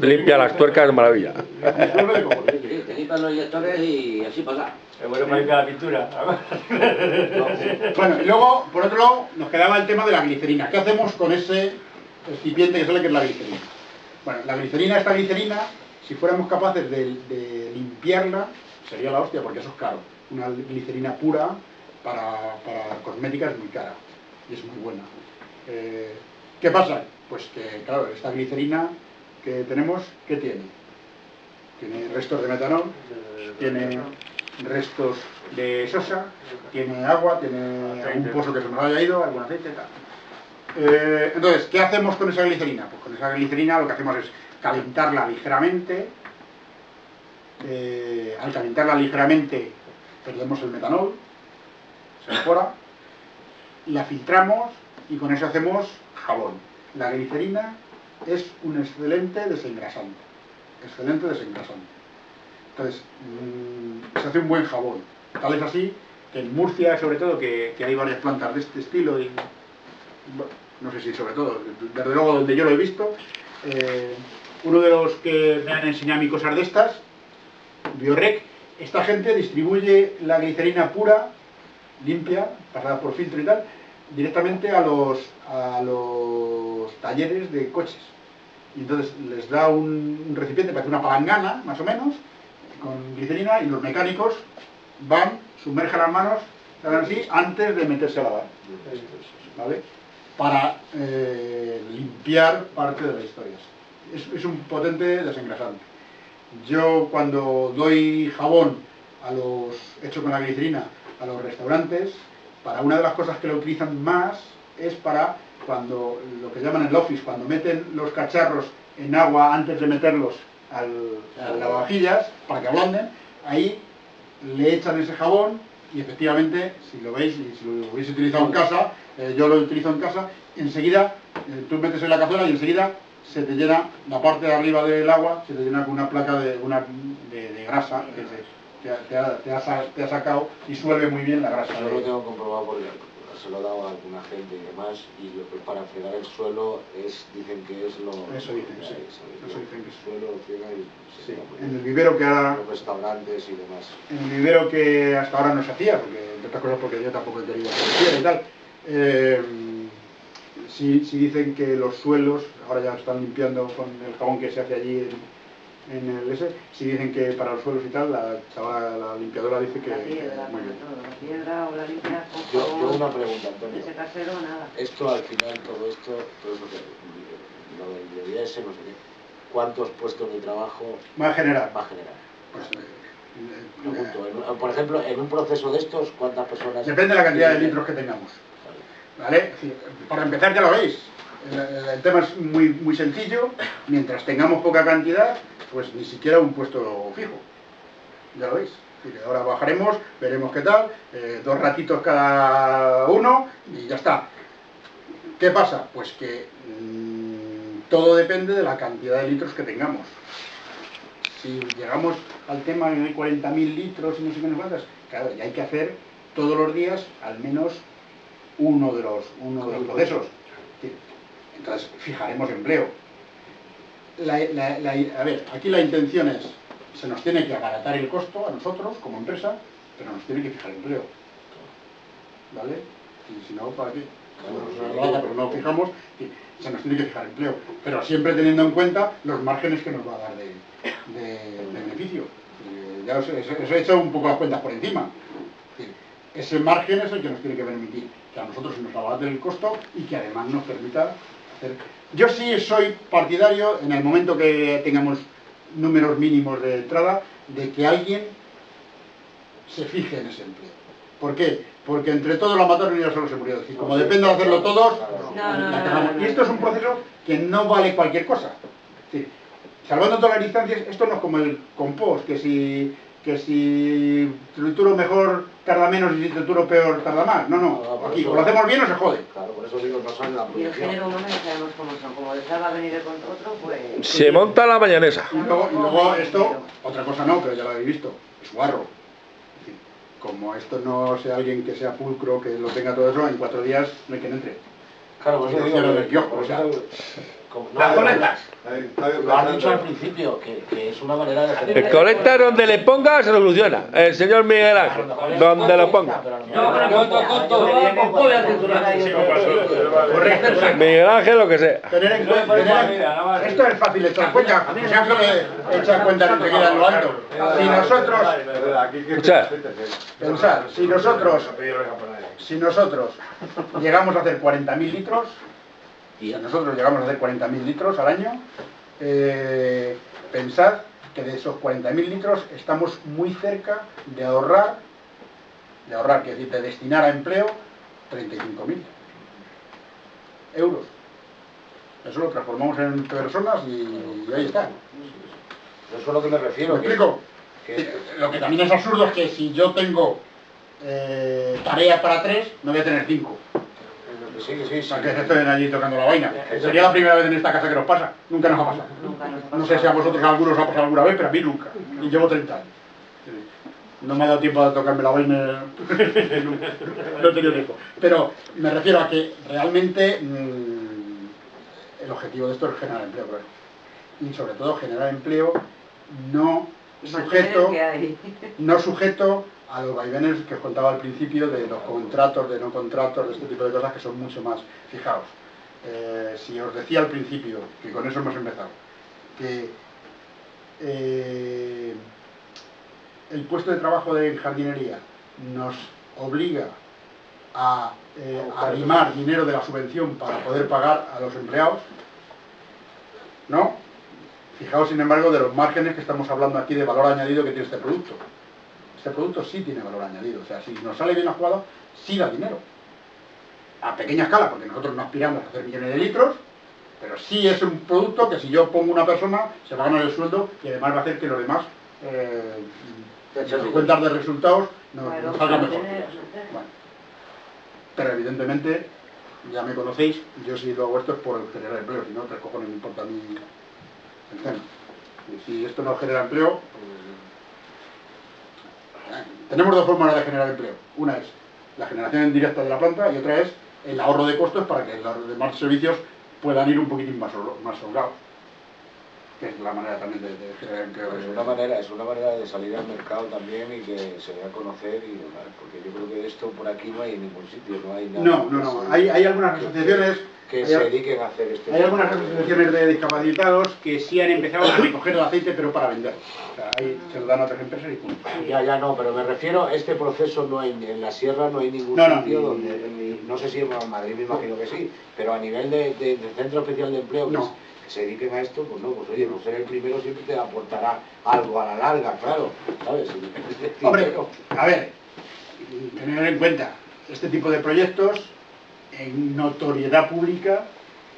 Speaker 4: Limpia las tuercas de maravilla.
Speaker 5: Te quitan los inyectores y así pasa.
Speaker 6: Es bueno para limpiar la pintura.
Speaker 1: Bueno, y luego, por otro lado, nos quedaba el tema de la glicerina. ¿Qué hacemos con ese recipiente que sale que es la glicerina? Bueno, esta glicerina, si fuéramos capaces de limpiarla, sería la hostia, porque eso es caro. Una glicerina pura para cosmética es muy cara y es muy buena. ¿Qué pasa? Pues que, claro, esta glicerina que tenemos, ¿qué tiene? Tiene restos de metanol, tiene restos de sosa, tiene agua, tiene algún pozo que se nos haya ido, algún aceite y tal. Entonces, ¿qué hacemos con esa glicerina? Pues con esa glicerina lo que hacemos es calentarla ligeramente. Al calentarla ligeramente perdemos el metanol, se evapora, la filtramos y con eso hacemos jabón. La glicerina es un excelente desengrasante. Entonces, se hace un buen jabón. Tal es así que en Murcia, sobre todo, que hay varias plantas de este estilo, y bueno, no sé si sobre todo, desde luego donde yo lo he visto, uno de los que me han enseñado a mí cosas de estas, Biorec, esta gente distribuye la glicerina pura, limpia, pasada por filtro y tal, directamente a los talleres de coches. Y entonces les da un recipiente, parece una palangana, más o menos, con glicerina, y los mecánicos van, sumergen las manos, hagan así, antes de meterse a lavar, ¿vale? Para limpiar parte de las historias. Es un potente desengrasante. Yo cuando doy jabón hecho con la glicerina a los restaurantes, para una de las cosas que lo utilizan más es para cuando, lo que llaman el office, cuando meten los cacharros en agua antes de meterlos a lavavajillas, para que ablanden, ahí le echan ese jabón y efectivamente, si lo veis y si lo hubiese utilizado en casa, yo lo utilizo en casa, enseguida tú metes en la cazuela y enseguida se te llena la parte de arriba del agua, se te llena con una placa de grasa que te ha sacado y suelve muy bien la grasa.
Speaker 2: Yo lo tengo comprobado porque se lo he dado a alguna gente y demás, y para fregar el suelo dicen que es lo...
Speaker 1: Eso dicen, sí. Eso dicen que
Speaker 2: el suelo lo friega y
Speaker 1: sí. En el vivero que ahora...
Speaker 2: Los restaurantes y demás.
Speaker 1: En el vivero que hasta ahora no se hacía, porque estas cosas porque yo tampoco he querido que y tal. Si dicen que los suelos, ahora ya están limpiando con el jabón que se hace allí en el S, si dicen que para los suelos y tal, la limpiadora dice que...
Speaker 3: La piedra,
Speaker 1: muy bien.
Speaker 3: todo, la piedra o la limpias con
Speaker 2: Yo
Speaker 3: jabón,
Speaker 2: una pregunta, Antonio.
Speaker 3: ese casero, nada.
Speaker 2: Esto al final, todo esto, todo lo que lo del IES, no sé qué, ¿cuántos puestos de trabajo
Speaker 1: Va a generar.
Speaker 2: va a generar?
Speaker 1: Pues,
Speaker 2: Pregunto, por ejemplo, en un proceso de estos, ¿cuántas personas?
Speaker 1: depende de la cantidad de litros que tengamos. ¿Vale? Es decir, para empezar ya lo veis. El tema es muy sencillo. Mientras tengamos poca cantidad, pues ni siquiera un puesto fijo. Ya lo veis. Es decir, ahora bajaremos, veremos qué tal, 2 ratitos cada uno y ya está. ¿Qué pasa? Pues que todo depende de la cantidad de litros que tengamos. Si llegamos al tema de 40.000 litros y no sé qué nos cuántas, claro, ya hay que hacer todos los días al menos uno de los procesos. Entonces fijaremos empleo. A ver, aquí la intención es, se nos tiene que abaratar el costo a nosotros como empresa, pero nos tiene que fijar empleo. ¿Vale? Y si no, ¿para qué? Pero no fijamos, se nos tiene que fijar empleo. Pero siempre teniendo en cuenta los márgenes que nos va a dar de beneficio. Ya os he hecho un poco las cuentas por encima. Ese margen es el que nos tiene que permitir que a nosotros se nos abarate el costo y que además nos permita hacer... Yo sí soy partidario, en el momento que tengamos números mínimos de entrada, de que alguien se fije en ese empleo. ¿Por qué? Porque entre todos la mataron y ya solo se murió. Es decir, como depende de hacerlo todos, y esto es un proceso que no vale cualquier cosa. Es decir, salvando todas las distancias, esto no es como el compost, que si trituro mejor tarda menos y si trituro peor tarda más. No, aquí o lo hacemos bien o se jode.
Speaker 2: Claro, por eso digo, no saben la
Speaker 3: Y el
Speaker 2: producción.
Speaker 3: género humano ya sabemos cómo son, como les va a venir el otro, pues...
Speaker 4: Se monta la mayonesa.
Speaker 1: Y luego esto, otra cosa no, pero ya lo habéis visto, es guarro. Es decir, como esto no sea alguien que sea pulcro, que lo tenga todo eso, en 4 días no hay quien entre.
Speaker 2: Claro, por eso digo,
Speaker 1: Cierro del kiosco, o sea.
Speaker 6: Las colectas.
Speaker 2: Lo has dicho al principio, que es una manera de hacer...
Speaker 4: El colecta donde le ponga se soluciona. El señor Miguel Ángel, donde lo ponga. Miguel Ángel lo que sea.
Speaker 1: Tener en cuenta, esto es fácil de echar cuenta, siempre echar cuenta que te queda en lo alto. Si nosotros, pensar, si nosotros llegamos a hacer 40.000 litros, y nosotros llegamos a hacer 40.000 litros al año, pensad que de esos 40.000 litros estamos muy cerca de ahorrar, que es decir, de destinar a empleo 35.000 euros. Eso lo transformamos en personas y ahí está.
Speaker 2: Eso es a lo que me refiero.
Speaker 1: ¿Me explico? Lo que también es absurdo es que si yo tengo tarea para 3, no voy a tener 5.
Speaker 2: Sí.
Speaker 1: Para que se estén allí tocando la vaina. Sería la primera vez en esta casa que nos pasa. Nunca nos ha pasado. No sé si a vosotros algunos os ha pasado alguna vez, pero a mí nunca. Y llevo 30 años. No me ha dado tiempo de tocarme la vaina. No he tenido tiempo. Pero me refiero a que realmente el objetivo de esto es generar empleo, claro. Y sobre todo generar empleo no sujeto a los vaivenes que os contaba al principio de los contratos, de no contratos, de este tipo de cosas que son mucho más. Fijaos, si os decía al principio, que con eso hemos empezado, que el puesto de trabajo de jardinería nos obliga a arrimar dinero de la subvención para poder pagar a los empleados, ¿no? Fijaos, sin embargo, de los márgenes que estamos hablando aquí de valor añadido que tiene este producto. Este producto sí tiene valor añadido, o sea, si nos sale bien la jugada, sí da dinero. A pequeña escala, porque nosotros no aspiramos a hacer millones de litros, pero sí es un producto que si yo pongo una persona, se va a ganar el sueldo y además va a hacer que los demás, las cuentas de resultados, nos salgan mejor. Bueno. Pero evidentemente, ya me conocéis, yo si lo hago esto es por generar empleo, si no, 3 cojones me importa a mí el tema. Y si esto no genera empleo, tenemos 2 formas de generar empleo. Una es la generación indirecta de la planta y otra es el ahorro de costos para que los demás servicios puedan ir un poquitín más holgados. que es la manera también de generar empleo.
Speaker 2: Es una manera de salir al mercado también y que se dé a conocer y demás, porque yo creo que esto por aquí no hay en ningún sitio, no hay nada.
Speaker 1: No, hay algunas asociaciones
Speaker 2: que se dediquen a hacer este.
Speaker 1: Hay algunas asociaciones de discapacitados que sí han empezado a recoger el aceite, pero para vender. O sea, ahí se lo dan a otras empresas y punto.
Speaker 2: Ya, no, pero me refiero a este proceso, no hay, en la sierra no hay ningún sitio donde, no sé si en Madrid me imagino que sí, pero a nivel de Centro Especial de Empleo, que se dediquen a esto, pues no, pues oye, no ser el primero siempre te aportará algo a la larga, claro, ¿sabes?
Speaker 1: Hombre, a ver, tener en cuenta, este tipo de proyectos en notoriedad pública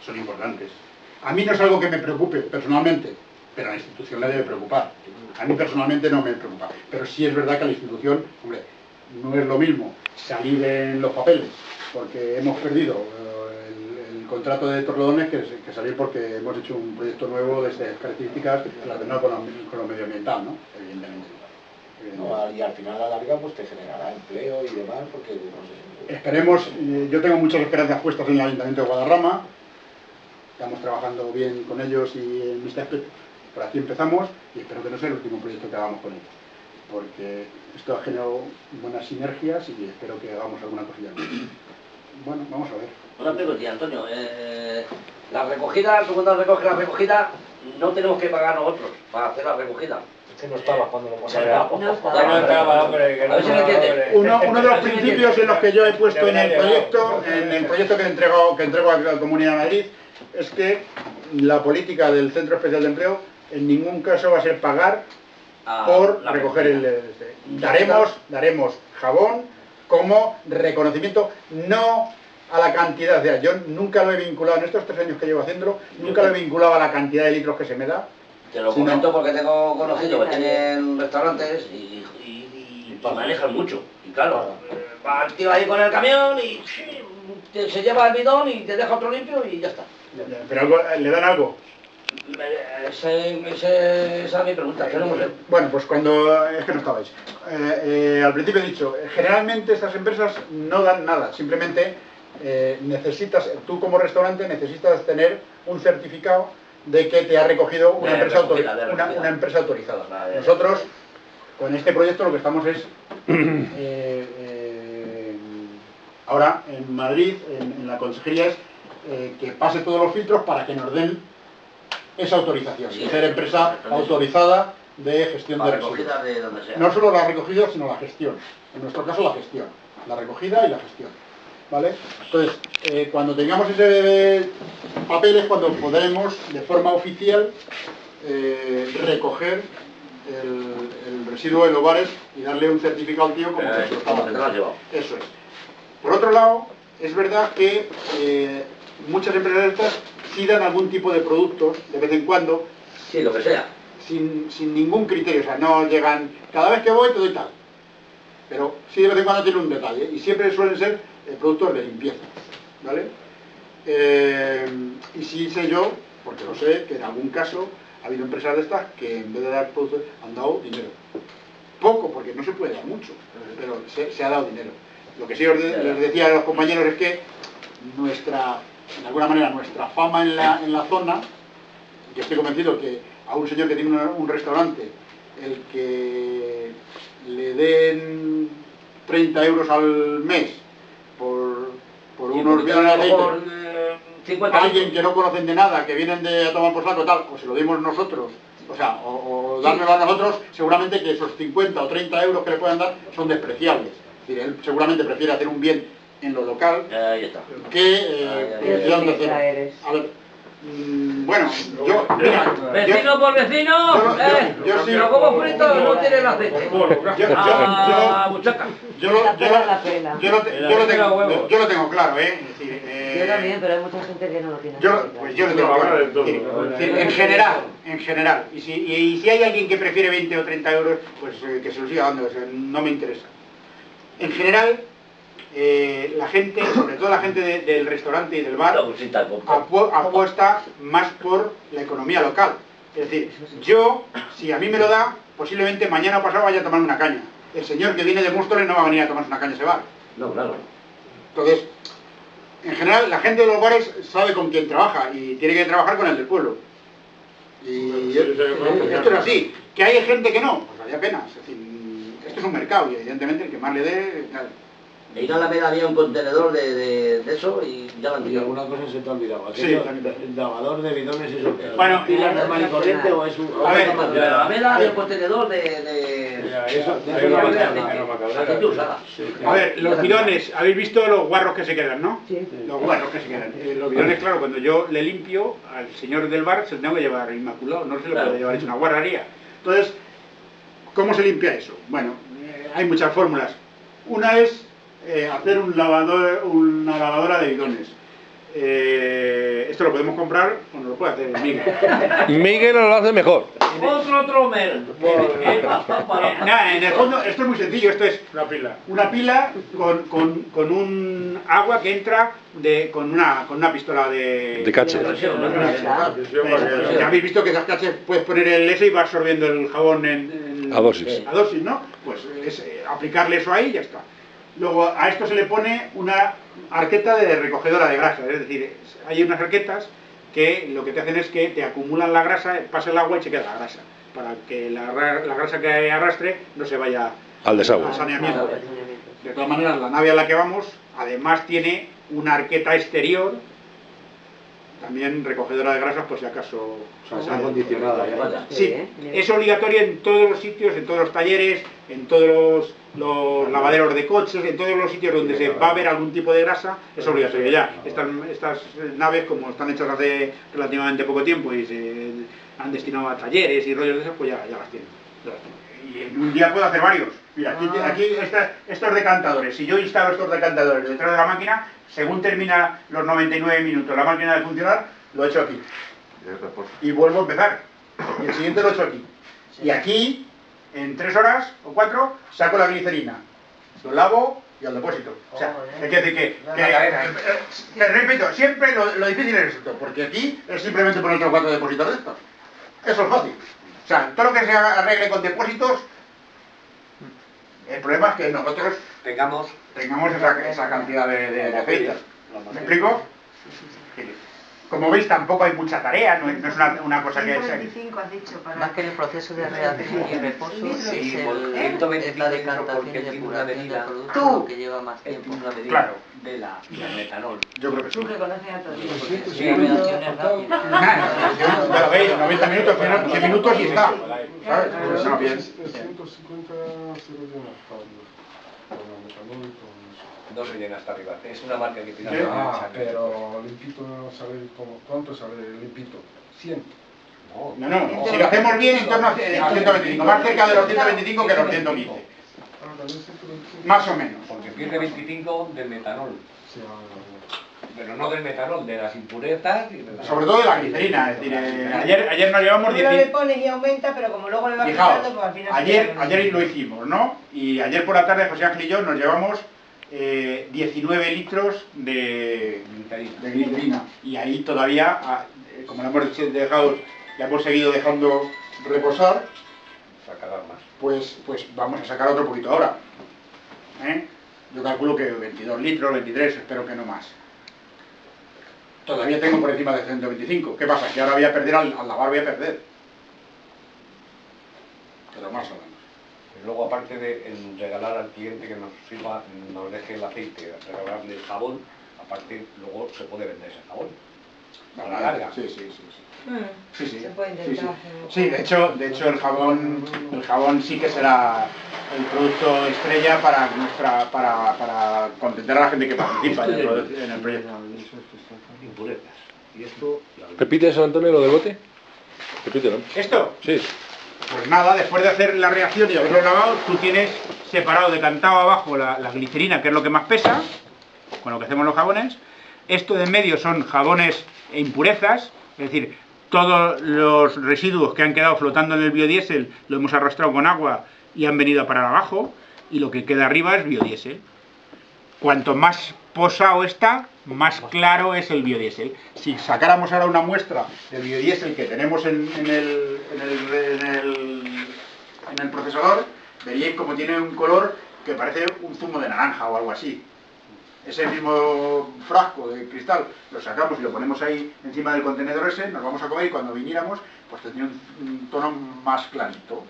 Speaker 1: son importantes. A mí no es algo que me preocupe personalmente, pero a la institución le debe preocupar. A mí personalmente no me preocupa, pero sí es verdad que a la institución, hombre, no es lo mismo salir en los papeles, porque hemos perdido el contrato de Torrelodones que salir porque hemos hecho un proyecto nuevo de estas características relacionado con lo medioambiental, ¿no? Evidentemente.
Speaker 2: No, y al final a la larga pues te generará empleo y demás, porque no sé.
Speaker 1: Esperemos, yo tengo muchas esperanzas puestas en el Ayuntamiento de Guadarrama, estamos trabajando bien con ellos y en este aspecto, por aquí empezamos y espero que no sea el último proyecto que hagamos con ellos, porque esto ha generado buenas sinergias y espero que hagamos alguna cosilla más. Bueno, vamos a ver.
Speaker 5: Una pregunta, Antonio, la recogida, tú cuando recoges la recogida, no tenemos que pagar nosotros para hacer la recogida.
Speaker 2: Es que no estaba cuando lo
Speaker 5: Se acaba.
Speaker 6: No estaba, hombre, que
Speaker 5: A ver si me entiende.
Speaker 1: Uno de los principios en los que yo he puesto en el proyecto que entrego a la Comunidad de Madrid, es que la política del Centro Especial de Empleo en ningún caso va a ser pagar por recoger el... Daremos jabón como reconocimiento, no a la cantidad. O sea, yo nunca lo he vinculado, en estos 3 años que llevo haciéndolo, nunca lo he vinculado a la cantidad de litros que se me da.
Speaker 5: Te lo comento porque tengo conocidos que tienen restaurantes y manejan mucho. Y claro, va el tío ahí con el camión y se lleva el bidón y te deja otro limpio y ya está.
Speaker 1: Pero ¿le dan algo?
Speaker 5: Esa es mi pregunta, yo no lo sé.
Speaker 1: Bueno, pues cuando... es que no estabais. Al principio he dicho, generalmente estas empresas no dan nada, simplemente necesitas, tú como restaurante necesitas tener un certificado de que te ha recogido una empresa autorizada. Nosotros, con este proyecto, lo que estamos es, ahora en Madrid, en la consejería, es que pase todos los filtros para que nos den esa autorización, de ser empresa autorizada de gestión de residuos.
Speaker 5: De donde sea.
Speaker 1: No solo la recogida, sino la gestión. En nuestro caso, la gestión. La recogida y la gestión. ¿Vale? Entonces, cuando tengamos ese papel es cuando podremos, de forma oficial, recoger el residuo de los bares y darle un certificado al tío como que se lo estaba haciendo. Eso es. Por otro lado, es verdad que muchas empresas estas sí dan algún tipo de productos, de vez en cuando.
Speaker 5: Sí, lo que sea.
Speaker 1: Sin ningún criterio, o sea, no llegan, cada vez que voy te doy tal. Pero sí de vez en cuando tiene un detalle, y siempre suelen ser productos de limpieza, ¿vale? Y sí sé yo, porque lo sé, que en algún caso ha habido empresas de estas que en vez de dar productos han dado dinero. Poco, porque no se puede dar mucho, pero se ha dado dinero. Lo que sí les decía a los compañeros es que de alguna manera nuestra fama en la zona, yo estoy convencido que a un señor que tiene un restaurante, el que le den 30 euros al mes por unos bidones de aceite, alguien que no conocen de nada, que vienen a tomar por saco tal, o se lo dimos nosotros, o sea, o dármelo a nosotros, seguramente que esos 50 o 30 euros que le puedan dar son despreciables. Es decir, él seguramente prefiere hacer un bien en lo local que donde hacer. A ver, bueno, yo...
Speaker 5: Vecino por vecino, pero como frito no tiene el aceite.
Speaker 1: Yo lo tengo claro, es decir...
Speaker 3: Yo también, pero hay mucha gente que no lo tiene.
Speaker 1: Yo lo tengo claro. En general. Y si hay alguien que prefiere 20 o 30 euros, pues que se lo siga dando, no me interesa. En general... la gente, sobre todo la gente del restaurante y del bar, apuesta más por la economía local. Es decir, yo, si a mí me lo da, posiblemente mañana o pasado vaya a tomarme una caña. El señor que viene de Móstoles no va a venir a tomarse una caña a ese bar.
Speaker 5: No, claro.
Speaker 1: Entonces, en general, la gente de los bares sabe con quién trabaja y tiene que trabajar con el del pueblo. Y esto es así. ¿Que hay gente que no? Pues había pena. Es decir, esto es un mercado y evidentemente el que más le dé...
Speaker 5: En la Alameda había un contenedor de eso y ya lo han
Speaker 2: Y
Speaker 5: tirado.
Speaker 2: alguna cosa se te ha olvidado.
Speaker 1: Sí.
Speaker 2: El lavador de bidones es
Speaker 1: Bueno,
Speaker 2: pila normal y corriente o es un...
Speaker 1: A ver,
Speaker 5: En la Alameda había un contenedor de
Speaker 2: Eso
Speaker 4: Hay una
Speaker 5: aceite usada.
Speaker 1: A ver, los bidones, ¿habéis visto los guarros que se quedan, no?
Speaker 3: Sí.
Speaker 1: Los guarros que se quedan. Los bidones, claro, cuando yo le limpio, al señor del bar se lo tengo que llevar inmaculado, no se lo puede llevar hecho una guarrería. Entonces, ¿cómo se limpia eso? Bueno, hay muchas fórmulas. Una es hacer una lavadora de bidones. Esto lo podemos comprar o no lo puede hacer Miguel.
Speaker 4: Miguel lo hace mejor.
Speaker 5: Otro tromer.
Speaker 1: Nada, en el fondo esto es muy sencillo, esto es una pila con un agua que entra con una pistola de
Speaker 4: cache.
Speaker 1: Ya habéis visto que esas caches puedes poner el S y va absorbiendo el jabón
Speaker 4: A dosis.
Speaker 1: a dosis, ¿no? Pues es aplicarle eso ahí y ya está. Luego a esto se le pone una arqueta de recogedora de grasa, es decir, hay unas arquetas que lo que te hacen es que te acumulan la grasa, pasa el agua y se queda la grasa, para que la grasa que arrastre no se vaya
Speaker 4: Al desagüe.
Speaker 1: al saneamiento. De todas maneras, la nave a la que vamos, además tiene una arqueta exterior, también recogedora de grasas, por si acaso...
Speaker 2: Está acondicionada ya.
Speaker 1: Sí, es obligatorio en todos los sitios, en todos los talleres, en todos los lavaderos de coches, en todos los sitios donde se va a ver algún tipo de grasa, es obligatorio ya. Estas naves, como están hechas hace relativamente poco tiempo y se han destinado a talleres y rollos de esos, pues ya las tienen. Y en un día puedo hacer varios. Mira, aquí estos decantadores, si yo instalo estos decantadores detrás de la máquina, según termina los 99 minutos la máquina de funcionar, lo echo aquí. Y vuelvo a empezar. Y el siguiente lo echo aquí. Y aquí, en 3 horas o 4, saco la glicerina. Lo lavo y al depósito. O sea, hay que decir que repito, siempre lo difícil es esto, porque aquí es simplemente poner 3 o 4 depósitos de estos. Eso es fácil. O sea, todo lo que se arregle con depósitos, el problema es que nosotros tengamos esa cantidad de aceites. ¿Me explico? Como veis, tampoco hay mucha tarea, no es una cosa que...
Speaker 3: 125 has dicho para...
Speaker 9: Más que en el proceso de reacción y reposo,
Speaker 5: Sí,
Speaker 9: es
Speaker 5: por
Speaker 9: el,
Speaker 5: 125
Speaker 9: es la decantación
Speaker 5: porque
Speaker 9: y
Speaker 5: tiene una
Speaker 9: depuración del
Speaker 5: medida.
Speaker 9: producto
Speaker 3: ¡Tú!
Speaker 9: lo que lleva más tiempo.
Speaker 5: Una medida
Speaker 1: Claro.
Speaker 5: del metanol.
Speaker 1: Yo creo que sí.
Speaker 3: Tú que conoces a todos.
Speaker 9: Sí, la reacción es rápida.
Speaker 1: Ya lo veis, 90 minutos, 100 minutos y está. ¿Sabes? Pues no, bien.
Speaker 8: El 150 se lo llena con el metanol y todo eso.
Speaker 5: No se llena hasta arriba. Es una marca que tiene.
Speaker 8: Pero limpito sale como... ¿Cuánto sale limpito? 100.
Speaker 1: No, si lo hacemos bien, en torno a 125, más cerca de los 125 que los 115. Más o menos.
Speaker 5: Porque pierde 25 del metanol.
Speaker 8: Sí,
Speaker 5: Pero no del metanol, de las impurezas y de
Speaker 1: Sobre todo de la glicerina, es decir, ayer nos llevamos
Speaker 3: Uno le
Speaker 1: 10.
Speaker 3: pones y aumenta, pero como luego le vas
Speaker 1: Fijaos,
Speaker 3: quitando, pues al final...
Speaker 1: ayer lo hicimos, ¿no? Y ayer por la tarde José Ángel y yo nos llevamos 19 litros de glicerina. Y ahí todavía, como lo hemos dejado, ya hemos seguido dejando reposar,
Speaker 5: sacar más.
Speaker 1: pues vamos a sacar otro poquito ahora. Yo calculo que 22 litros, 23, espero que no más. Todavía tengo por encima de 125. ¿Qué pasa? Que ahora voy a perder, al lavar voy a perder. Pero más o menos.
Speaker 5: Y luego, aparte de regalar al cliente que nos sirva, nos deje el aceite, regalarle el jabón, aparte luego se puede vender ese jabón. A la larga.
Speaker 1: Sí.
Speaker 3: Se puede intentar.
Speaker 1: Sí, de hecho el jabón sí que será el producto estrella para contentar a la gente que participa en el proyecto.
Speaker 5: Impurezas. Y esto...
Speaker 4: ¿Repites, Antonio, lo del bote? Repítelo.
Speaker 1: ¿Esto?
Speaker 4: Sí.
Speaker 1: Pues nada, después de hacer la reacción y haberlo lavado, tú tienes separado, decantado abajo la glicerina, que es lo que más pesa, con lo que hacemos los jabones. Esto de en medio son jabones e impurezas, es decir, todos los residuos que han quedado flotando en el biodiesel lo hemos arrastrado con agua y han venido a parar abajo, y lo que queda arriba es biodiesel. Cuanto más posado está, más claro es el biodiesel. Si sacáramos ahora una muestra del biodiesel que tenemos en el procesador, veríais como tiene un color que parece un zumo de naranja o algo así. Ese mismo frasco de cristal lo sacamos y lo ponemos ahí encima del contenedor ese, nos vamos a comer y cuando viniéramos pues tendría un tono más clarito,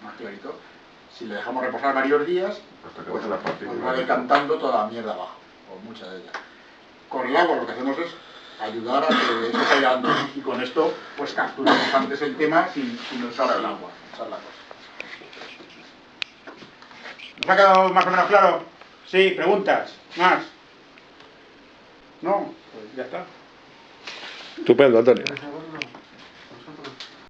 Speaker 1: más clarito. Si le dejamos reposar varios días, pues va decantando toda la mierda abajo, o mucha de ella. Con el agua lo que hacemos es ayudar a que eso caiga antes, y con esto pues capturamos antes el tema sin usar el agua, esa es la cosa. ¿Nos ha quedado más o menos claro? Sí, preguntas, más. ¿No? Pues ya está.
Speaker 4: Estupendo, Antonio.